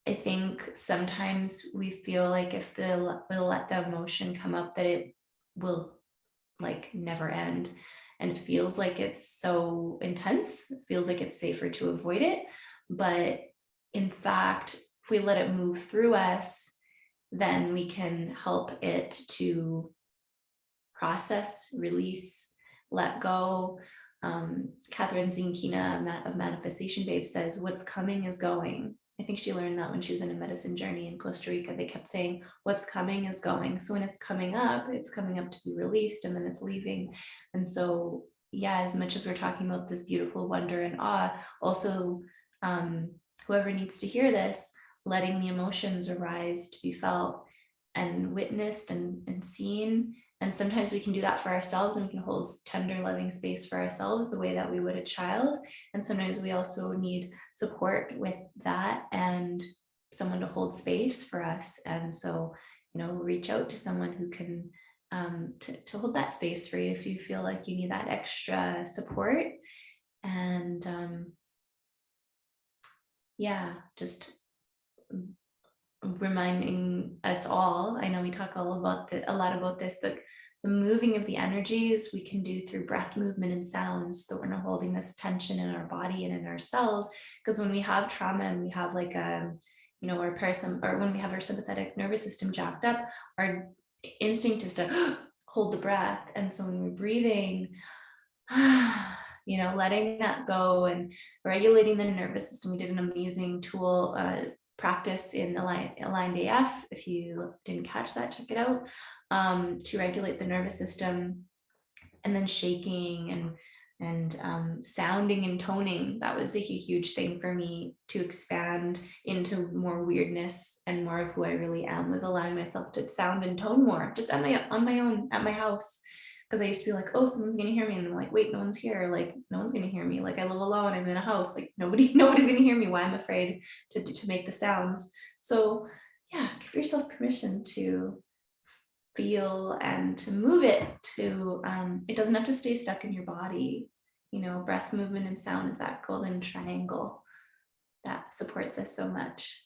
I think sometimes we feel like if we'll let the emotion come up, that it will like never end. And it feels like it's so intense. It feels like it's safer to avoid it. But in fact, if we let it move through us, then we can help it to process, release, let go. Catherine Zinkina of Manifestation Babe says, what's coming is going. I think she learned that when she was in a medicine journey in Costa Rica. They kept saying, what's coming is going. So when it's coming up to be released, and then it's leaving. And so, as much as we're talking about this beautiful wonder and awe, also whoever needs to hear this, letting the emotions arise to be felt and witnessed and seen. And sometimes we can do that for ourselves, and we can hold tender, loving space for ourselves the way that we would a child. And sometimes we also need support with that and someone to hold space for us. And so, reach out to someone who can to hold that space for you if you feel like you need that extra support. And just reminding us all, I know we talk a lot about this, but the moving of the energies we can do through breath movement and sounds, so we're not holding this tension in our body and in our cells. Because when we have trauma and we have like our or when we have our sympathetic nervous system jacked up, our instinct is to hold the breath. And so when we're breathing, letting that go and regulating the nervous system. We did an amazing tool practice in Aligned AF. If you didn't catch that, check it out, to regulate the nervous system. And then shaking and sounding and toning. That was a huge thing for me to expand into more weirdness, and more of who I really am was allowing myself to sound and tone more, just on my own at my house. Because I used to be like, oh, someone's gonna hear me, and I'm like, wait, no one's here. Like, no one's gonna hear me. Like, I live alone. I'm in a house. Like, nobody's gonna hear me. Why I'm afraid to make the sounds. So give yourself permission to feel and to move it. It doesn't have to stay stuck in your body. Breath, movement, and sound is that golden triangle that supports us so much.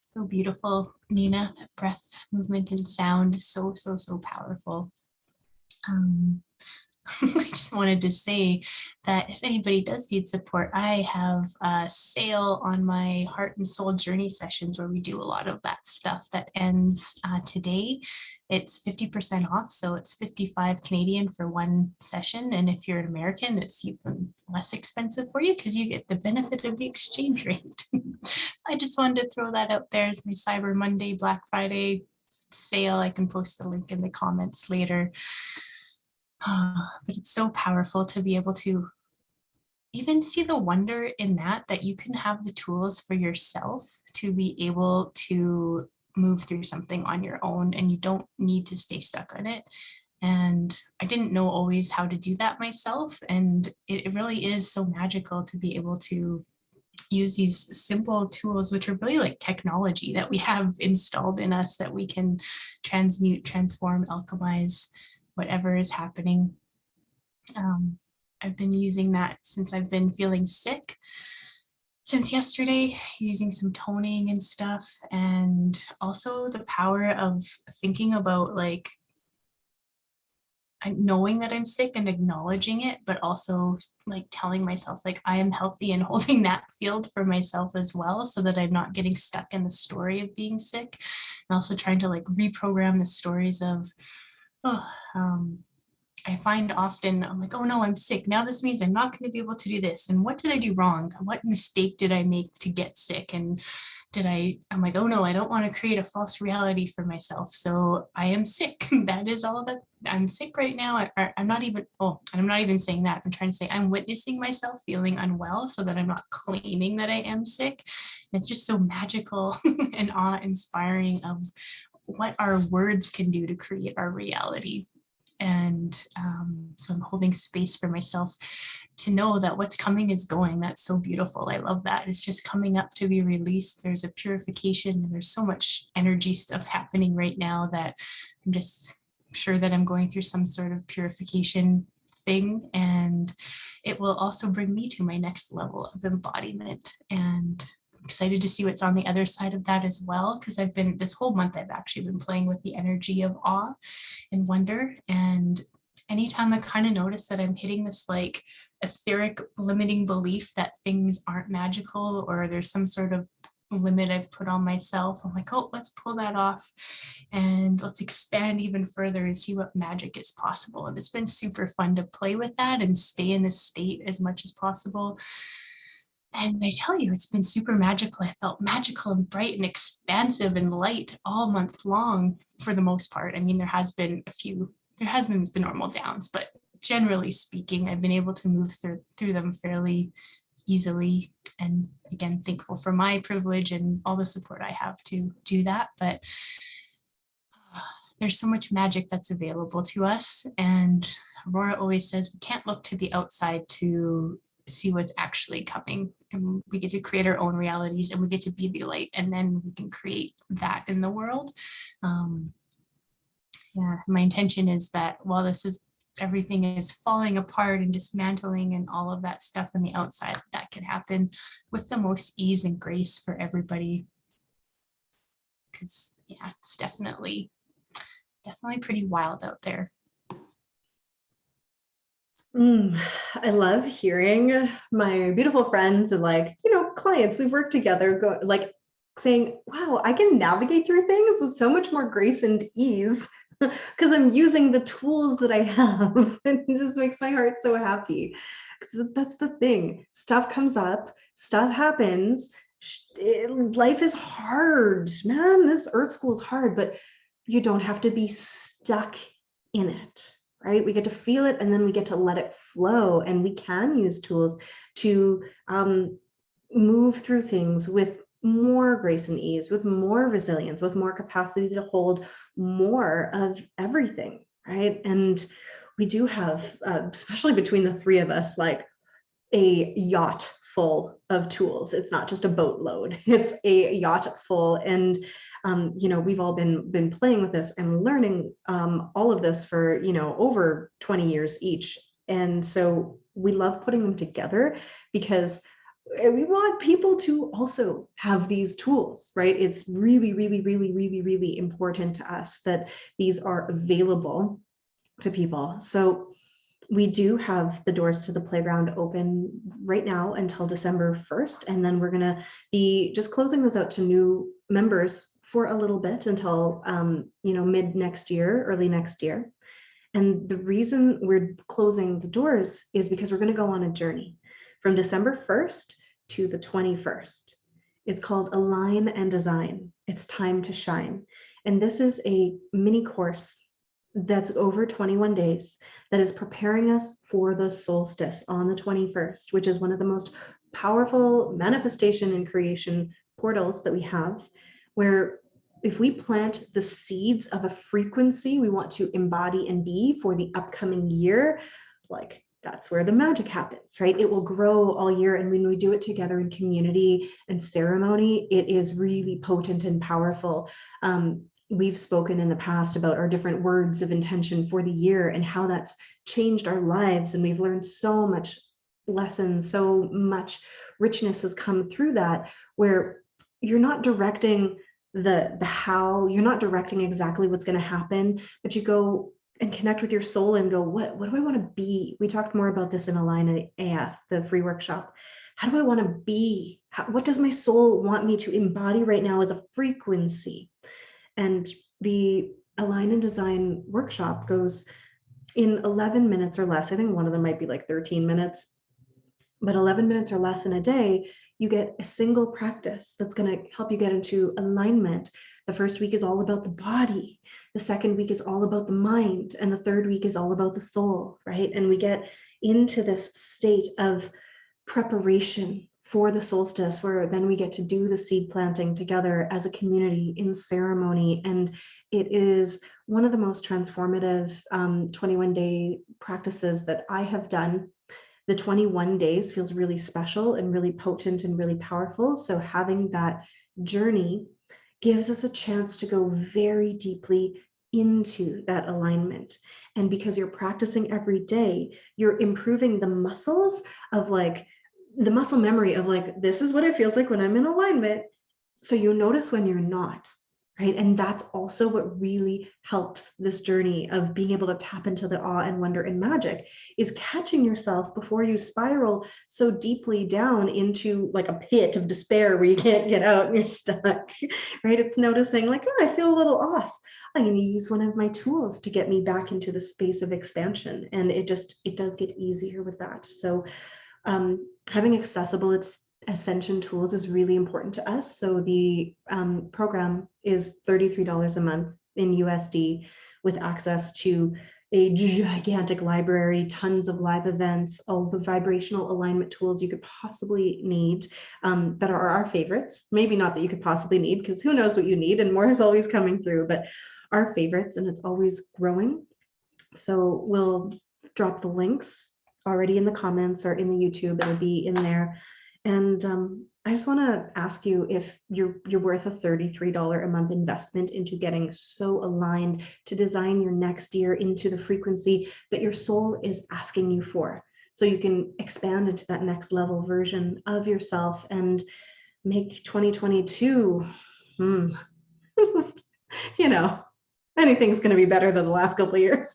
So beautiful, Nina. That breath, movement, and sound is so powerful. I just wanted to say that if anybody does need support, I have a sale on my heart and soul journey sessions where we do a lot of that stuff that ends today. It's 50% off, so it's 55 Canadian for one session. And if you're an American, it's even less expensive for you because you get the benefit of the exchange rate. I just wanted to throw that out there as my Cyber Monday, Black Friday sale. I can post the link in the comments later. But it's so powerful to be able to even see the wonder in that you can have the tools for yourself to be able to move through something on your own, and you don't need to stay stuck on it. And I didn't know always how to do that myself. And it really is so magical to be able to use these simple tools, which are really like technology that we have installed in us, that we can transmute, transform, alchemize whatever is happening. I've been using that since I've been feeling sick since yesterday, using some toning and stuff, and also the power of thinking about like knowing that I'm sick and acknowledging it, but also like telling myself like I am healthy and holding that field for myself as well, so that I'm not getting stuck in the story of being sick. And also trying to like reprogram the stories of, oh, I find often I'm like, oh no, I'm sick. Now this means I'm not going to be able to do this. And what did I do wrong? What mistake did I make to get sick? And I'm like, oh no, I don't want to create a false reality for myself. So I am sick. That is all that I'm sick right now. I'm not even, I'm not even saying that. I'm trying to say I'm witnessing myself feeling unwell so that I'm not claiming that I am sick. And it's just so magical and awe-inspiring of what our words can do to create our reality. And so I'm holding space for myself to know that what's coming is going. That's so beautiful. I love that. It's just coming up to be released. There's a purification and there's so much energy stuff happening right now that I'm just sure that I'm going through some sort of purification thing. And it will also bring me to my next level of embodiment. And excited to see what's on the other side of that as well, because this whole month I've actually been playing with the energy of awe and wonder. And anytime I kind of notice that I'm hitting this like etheric limiting belief that things aren't magical or there's some sort of limit I've put on myself, I'm like, oh, let's pull that off and let's expand even further and see what magic is possible. And it's been super fun to play with that and stay in this state as much as possible. And I tell you, it's been super magical. I felt magical and bright and expansive and light all month long for the most part. I mean, there has been the normal downs, but generally speaking, I've been able to move through them fairly easily. And again, thankful for my privilege and all the support I have to do that. But there's so much magic that's available to us. And Aurora always says we can't look to the outside to see what's actually coming, and we get to create our own realities and we get to be the light, and then we can create that in the world. My intention is that while everything is falling apart and dismantling and all of that stuff on the outside, that can happen with the most ease and grace for everybody, because it's definitely pretty wild out there. I love hearing my beautiful friends and clients we've worked together saying, wow, I can navigate through things with so much more grace and ease because I'm using the tools that I have. It just makes my heart so happy. Because that's the thing. Stuff comes up, stuff happens. Life is hard, man. This earth school is hard, but you don't have to be stuck in it. Right? We get to feel it and then we get to let it flow, and we can use tools to move through things with more grace and ease, with more resilience, with more capacity to hold more of everything, right? And we do have, especially between the three of us, like a yacht full of tools. It's not just a boatload, it's a yacht full. And we've all been playing with this and learning all of this for over 20 years each. And so we love putting them together because we want people to also have these tools, right? It's really, really, really, really, really important to us that these are available to people. So we do have the doors to the playground open right now until December 1st. And then we're going to be just closing those out to new members for a little bit until, mid next year, early next year. And the reason we're closing the doors is because we're going to go on a journey from December 1st to the 21st. It's called Align and Design. It's time to shine. And this is a mini course that's over 21 days that is preparing us for the solstice on the 21st, which is one of the most powerful manifestation and creation portals that we have, where if we plant the seeds of a frequency we want to embody and be for the upcoming year, that's where the magic happens, right? It will grow all year. And when we do it together in community and ceremony, it is really potent and powerful. We've spoken in the past about our different words of intention for the year and how that's changed our lives. And we've learned so much lessons, so much richness has come through that, where you're not directing the how, you're not directing exactly what's going to happen, but you go, and connect with your soul and go, what do I want to be? We talked more about this in Align AF, the free workshop. How do I want to be? What does my soul want me to embody right now as a frequency? And the Align and Design workshop goes in 11 minutes or less. I think one of them might be like 13 minutes, but 11 minutes or less in a day, you get a single practice that's going to help you get into alignment. The first week is all about the body. The second week is all about the mind. And the third week is all about the soul, right? And we get into this state of preparation for the solstice, where then we get to do the seed planting together as a community in ceremony. And it is one of the most transformative 21-day practices that I have done. The 21 days feels really special and really potent and really powerful. So having that journey gives us a chance to go very deeply into that alignment. And because you're practicing every day, you're improving the muscles of like the muscle memory of like, this is what it feels like when I'm in alignment. So you notice when you're not, right? And that's also what really helps this journey of being able to tap into the awe and wonder and magic, is catching yourself before you spiral so deeply down into like a pit of despair where you can't get out and you're stuck, right? It's noticing like, oh, I feel a little off. I'm going to use one of my tools to get me back into the space of expansion. And it does get easier with that. So having accessible ascension tools is really important to us. So the program is $33 a month in USD, with access to a gigantic library, tons of live events, all the vibrational alignment tools you could possibly need, that are our favorites. Maybe not that you could possibly need, because who knows what you need, and more is always coming through, but our favorites, and it's always growing. So we'll drop the links already in the comments or in the YouTube. It'll be in there. And I just want to ask you if you're worth a $33 a month investment into getting so aligned to design your next year into the frequency that your soul is asking you for, so you can expand into that next level version of yourself and make 2022, you know, anything's going to be better than the last couple of years.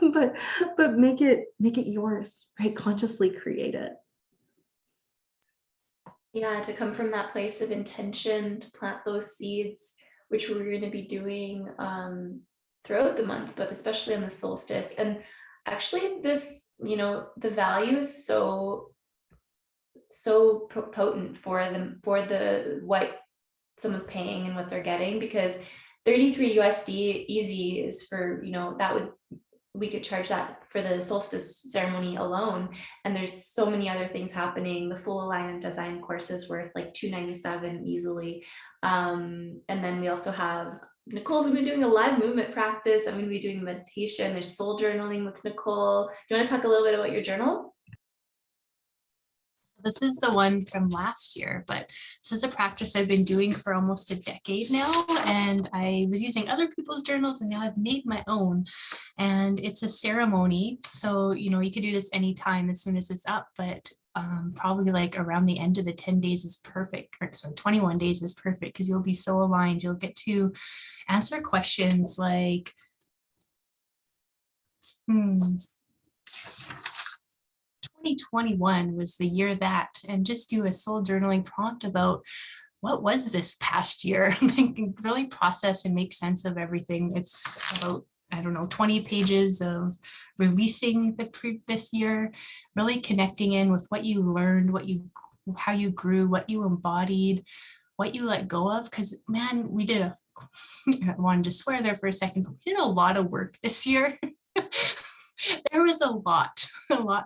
but make it yours, right? Consciously create it. Yeah, to come from that place of intention to plant those seeds, which we're going to be doing throughout the month, but especially on the solstice. And actually this, the value is so potent for the what someone's paying and what they're getting, because 33 USD easy is for, we could charge that for the solstice ceremony alone. And there's so many other things happening. The full Align and Design course is worth like $297 easily. And then we also have Nicole's going to be doing a live movement practice. I'm going to be doing meditation. There's soul journaling with Nicole. Do you want to talk a little bit about your journal? This is the one from last year, but this is a practice I've been doing for almost a decade now, and I was using other people's journals, and now I've made my own. And it's a ceremony, so you could do this anytime as soon as it's up, but probably like around the end of the 10 days is perfect, or sorry, 21 days is perfect, because you'll be so aligned. You'll get to answer questions like 2021 was the year that, and just do a soul journaling prompt about what was this past year. Really process and make sense of everything. It's about, 20 pages of releasing the previous year, really connecting in with what you learned, how you grew, what you embodied, what you let go of. Because man, I wanted to swear there for a second, but we did a lot of work this year. There was a lot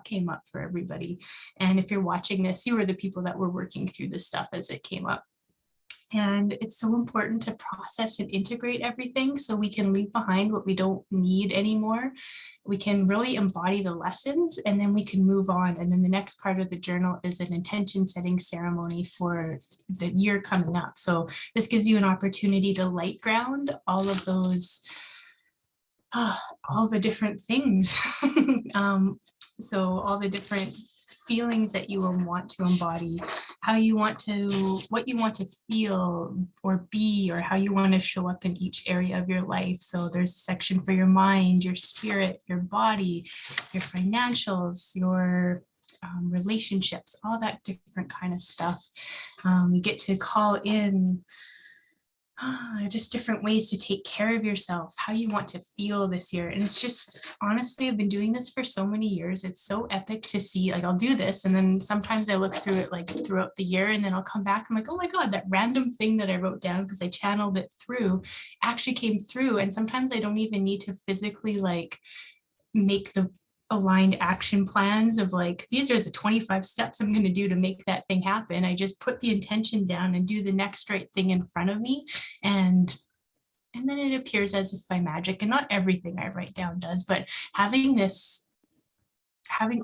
came up for everybody. And if you're watching this, you were the people that were working through this stuff as it came up. And it's so important to process and integrate everything so we can leave behind what we don't need anymore. We can really embody the lessons, and then we can move on. And then the next part of the journal is an intention setting ceremony for the year coming up. So this gives you an opportunity to light ground all of those all the different things. So all the different feelings that you will want to embody, what you want to feel or be, or how you want to show up in each area of your life. So there's a section for your mind, your spirit, your body, your financials, your relationships, all that different kind of stuff. You get to call in just different ways to take care of yourself, how you want to feel this year. And it's just, honestly, I've been doing this for so many years. It's so epic to see, like, I'll do this. And then sometimes I look through it like throughout the year, and then I'll come back. I'm like, oh my God, that random thing that I wrote down because I channeled it through actually came through. And sometimes I don't even need to physically like make the aligned action plans of like, these are the 25 steps I'm going to do to make that thing happen. I just put the intention down and do the next right thing in front of me. And then it appears as if by magic. And not everything I write down does, but having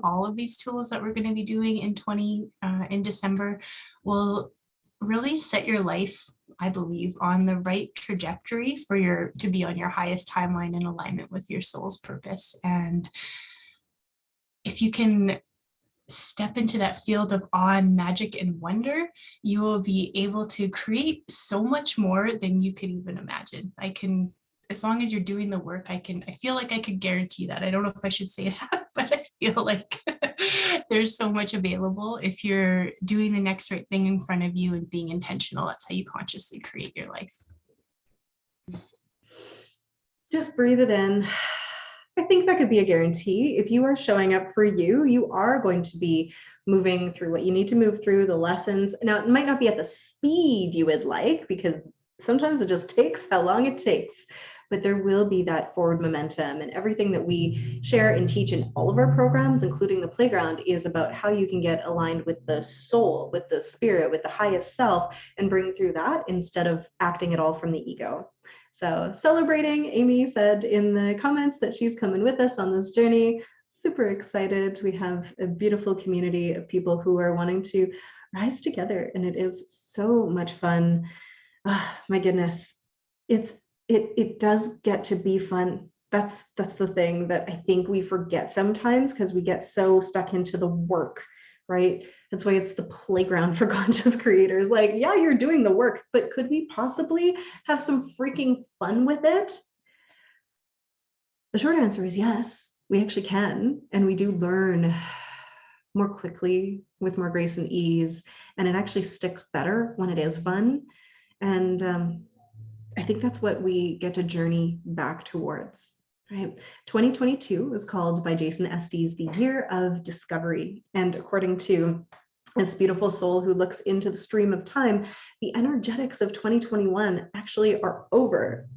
all of these tools that we're going to be doing in December will really set your life, I believe, on the right trajectory to be on your highest timeline in alignment with your soul's purpose. And if you can step into that field of awe and magic and wonder, you will be able to create so much more than you could even imagine. As long as you're doing the work, I feel like I could guarantee that. I don't know if I should say that, but I feel like there's so much available if you're doing the next right thing in front of you and being intentional. That's how you consciously create your life. Just breathe it in. I think that could be a guarantee. If you are showing up for you, you are going to be moving through what you need to move through, the lessons. Now, it might not be at the speed you would like, because sometimes it just takes how long it takes, but there will be that forward momentum. And everything that we share and teach in all of our programs, including the playground, is about how you can get aligned with the soul, with the spirit, with the highest self, and bring through that instead of acting it all from the ego. So celebrating, Amy said in the comments that she's coming with us on this journey. Super excited. We have a beautiful community of people who are wanting to rise together, and it is so much fun. My goodness, it does get to be fun. That's the thing that I think we forget sometimes, because we get so stuck into the work, right? That's why it's the playground for conscious creators. Like, yeah, you're doing the work, but could we possibly have some freaking fun with it? The short answer is yes, we actually can. And we do learn more quickly, with more grace and ease. And it actually sticks better when it is fun. And I think that's what we get to journey back towards. Right. 2022 was called by Jason Estes the year of discovery. And according to this beautiful soul who looks into the stream of time, the energetics of 2021 actually are over.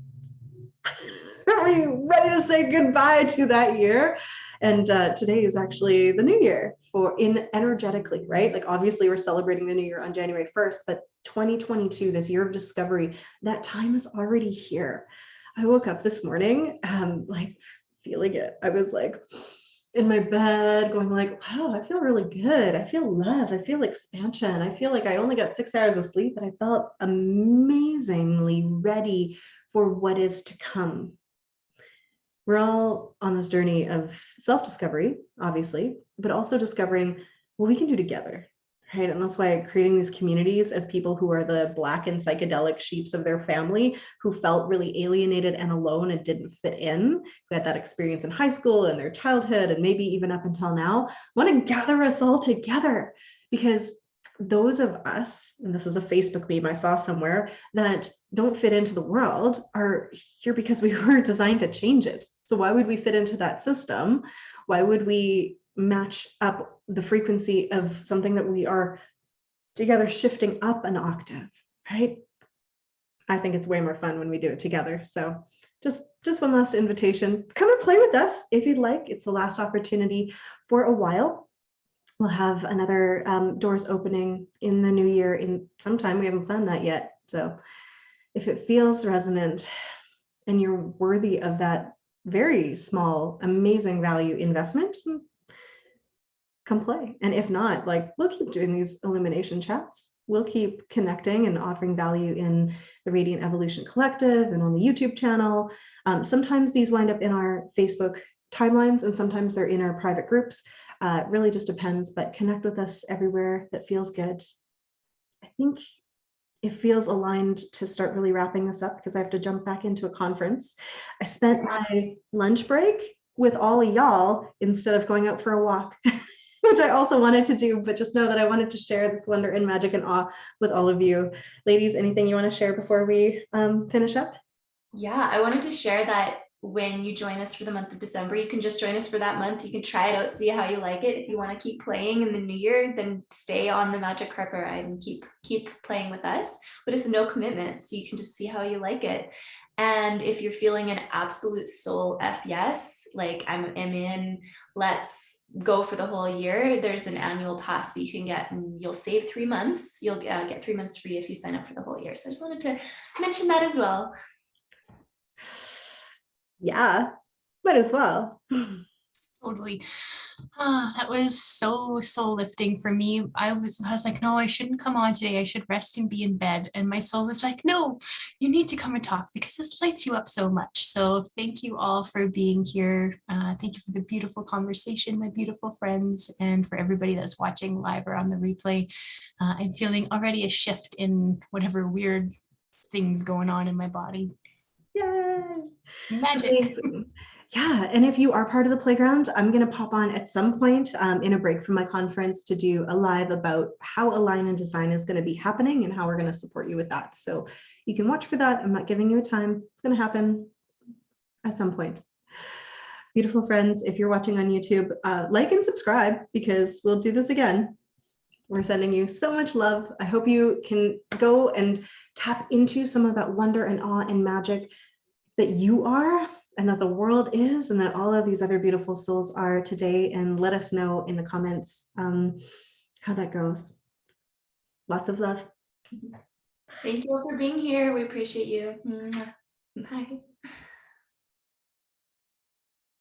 Are we ready to say goodbye to that year? And today is actually the new year energetically, right? Like, obviously we're celebrating the new year on January 1st, but 2022, this year of discovery, that time is already here. I woke up this morning, like feeling it. I was like in my bed going like, wow, I feel really good. I feel love. I feel expansion. I feel like I only got 6 hours of sleep, but I felt amazingly ready for what is to come. We're all on this journey of self-discovery, obviously, but also discovering what we can do together. Right. And that's why creating these communities of people who are the Black and psychedelic sheeps of their family, who felt really alienated and alone and didn't fit in, who had that experience in high school and their childhood, and maybe even up until now, want to gather us all together. Because those of us, and this is a Facebook meme I saw somewhere, that don't fit into the world are here because we were designed to change it. So why would we fit into that system? Why would we match up the frequency of something that we are together shifting up an octave, right? I think it's way more fun when we do it together. So just one last invitation, come and play with us if you'd like. It's the last opportunity for a while. We'll have another doors opening in the new year in sometime. We haven't planned that yet. So if it feels resonant and you're worthy of that very small, amazing value investment, come play. And if not, like, we'll keep doing these illumination chats. We'll keep connecting and offering value in the Radiant Evolution Collective and on the YouTube channel. Sometimes these wind up in our Facebook timelines, and sometimes they're in our private groups. It really just depends, but connect with us everywhere that feels good. I think it feels aligned to start really wrapping this up because I have to jump back into a conference. I spent my lunch break with all of y'all instead of going out for a walk, which I also wanted to do, but just know that I wanted to share this wonder and magic and awe with all of you. Ladies, anything you want to share before we finish up? Yeah, I wanted to share that when you join us for the month of December, you can just join us for that month. You can try it out, see how you like it. If you want to keep playing in the new year, then stay on the Magic Carpet ride and keep playing with us. But it's no commitment, so you can just see how you like it. And if you're feeling an absolute soul F yes, like I'm in, let's go for the whole year, there's an annual pass that you can get and you'll save 3 months. You'll get 3 months free if you sign up for the whole year. So I just wanted to mention that as well. Yeah, might as well. Totally. That was so lifting for me. I was like, no, I shouldn't come on today. I should rest and be in bed. And my soul was like, no, you need to come and talk because this lights you up so much. So thank you all for being here. Thank you for the beautiful conversation, my beautiful friends, and for everybody that's watching live or on the replay. I'm feeling already a shift in whatever weird things going on in my body. Yay! Magic. Amazing. Yeah, and if you are part of the playground, I'm going to pop on at some point in a break from my conference to do a live about how Align and Design is going to be happening and how we're going to support you with that. So you can watch for that. I'm not giving you a time. It's going to happen at some point. Beautiful friends, if you're watching on YouTube, like and subscribe because we'll do this again. We're sending you so much love. I hope you can go and tap into some of that wonder and awe and magic that you are and that the world is and that all of these other beautiful souls are today, and let us know in the comments how that goes. Lots of love. Thank you all for being here. We appreciate you. Bye.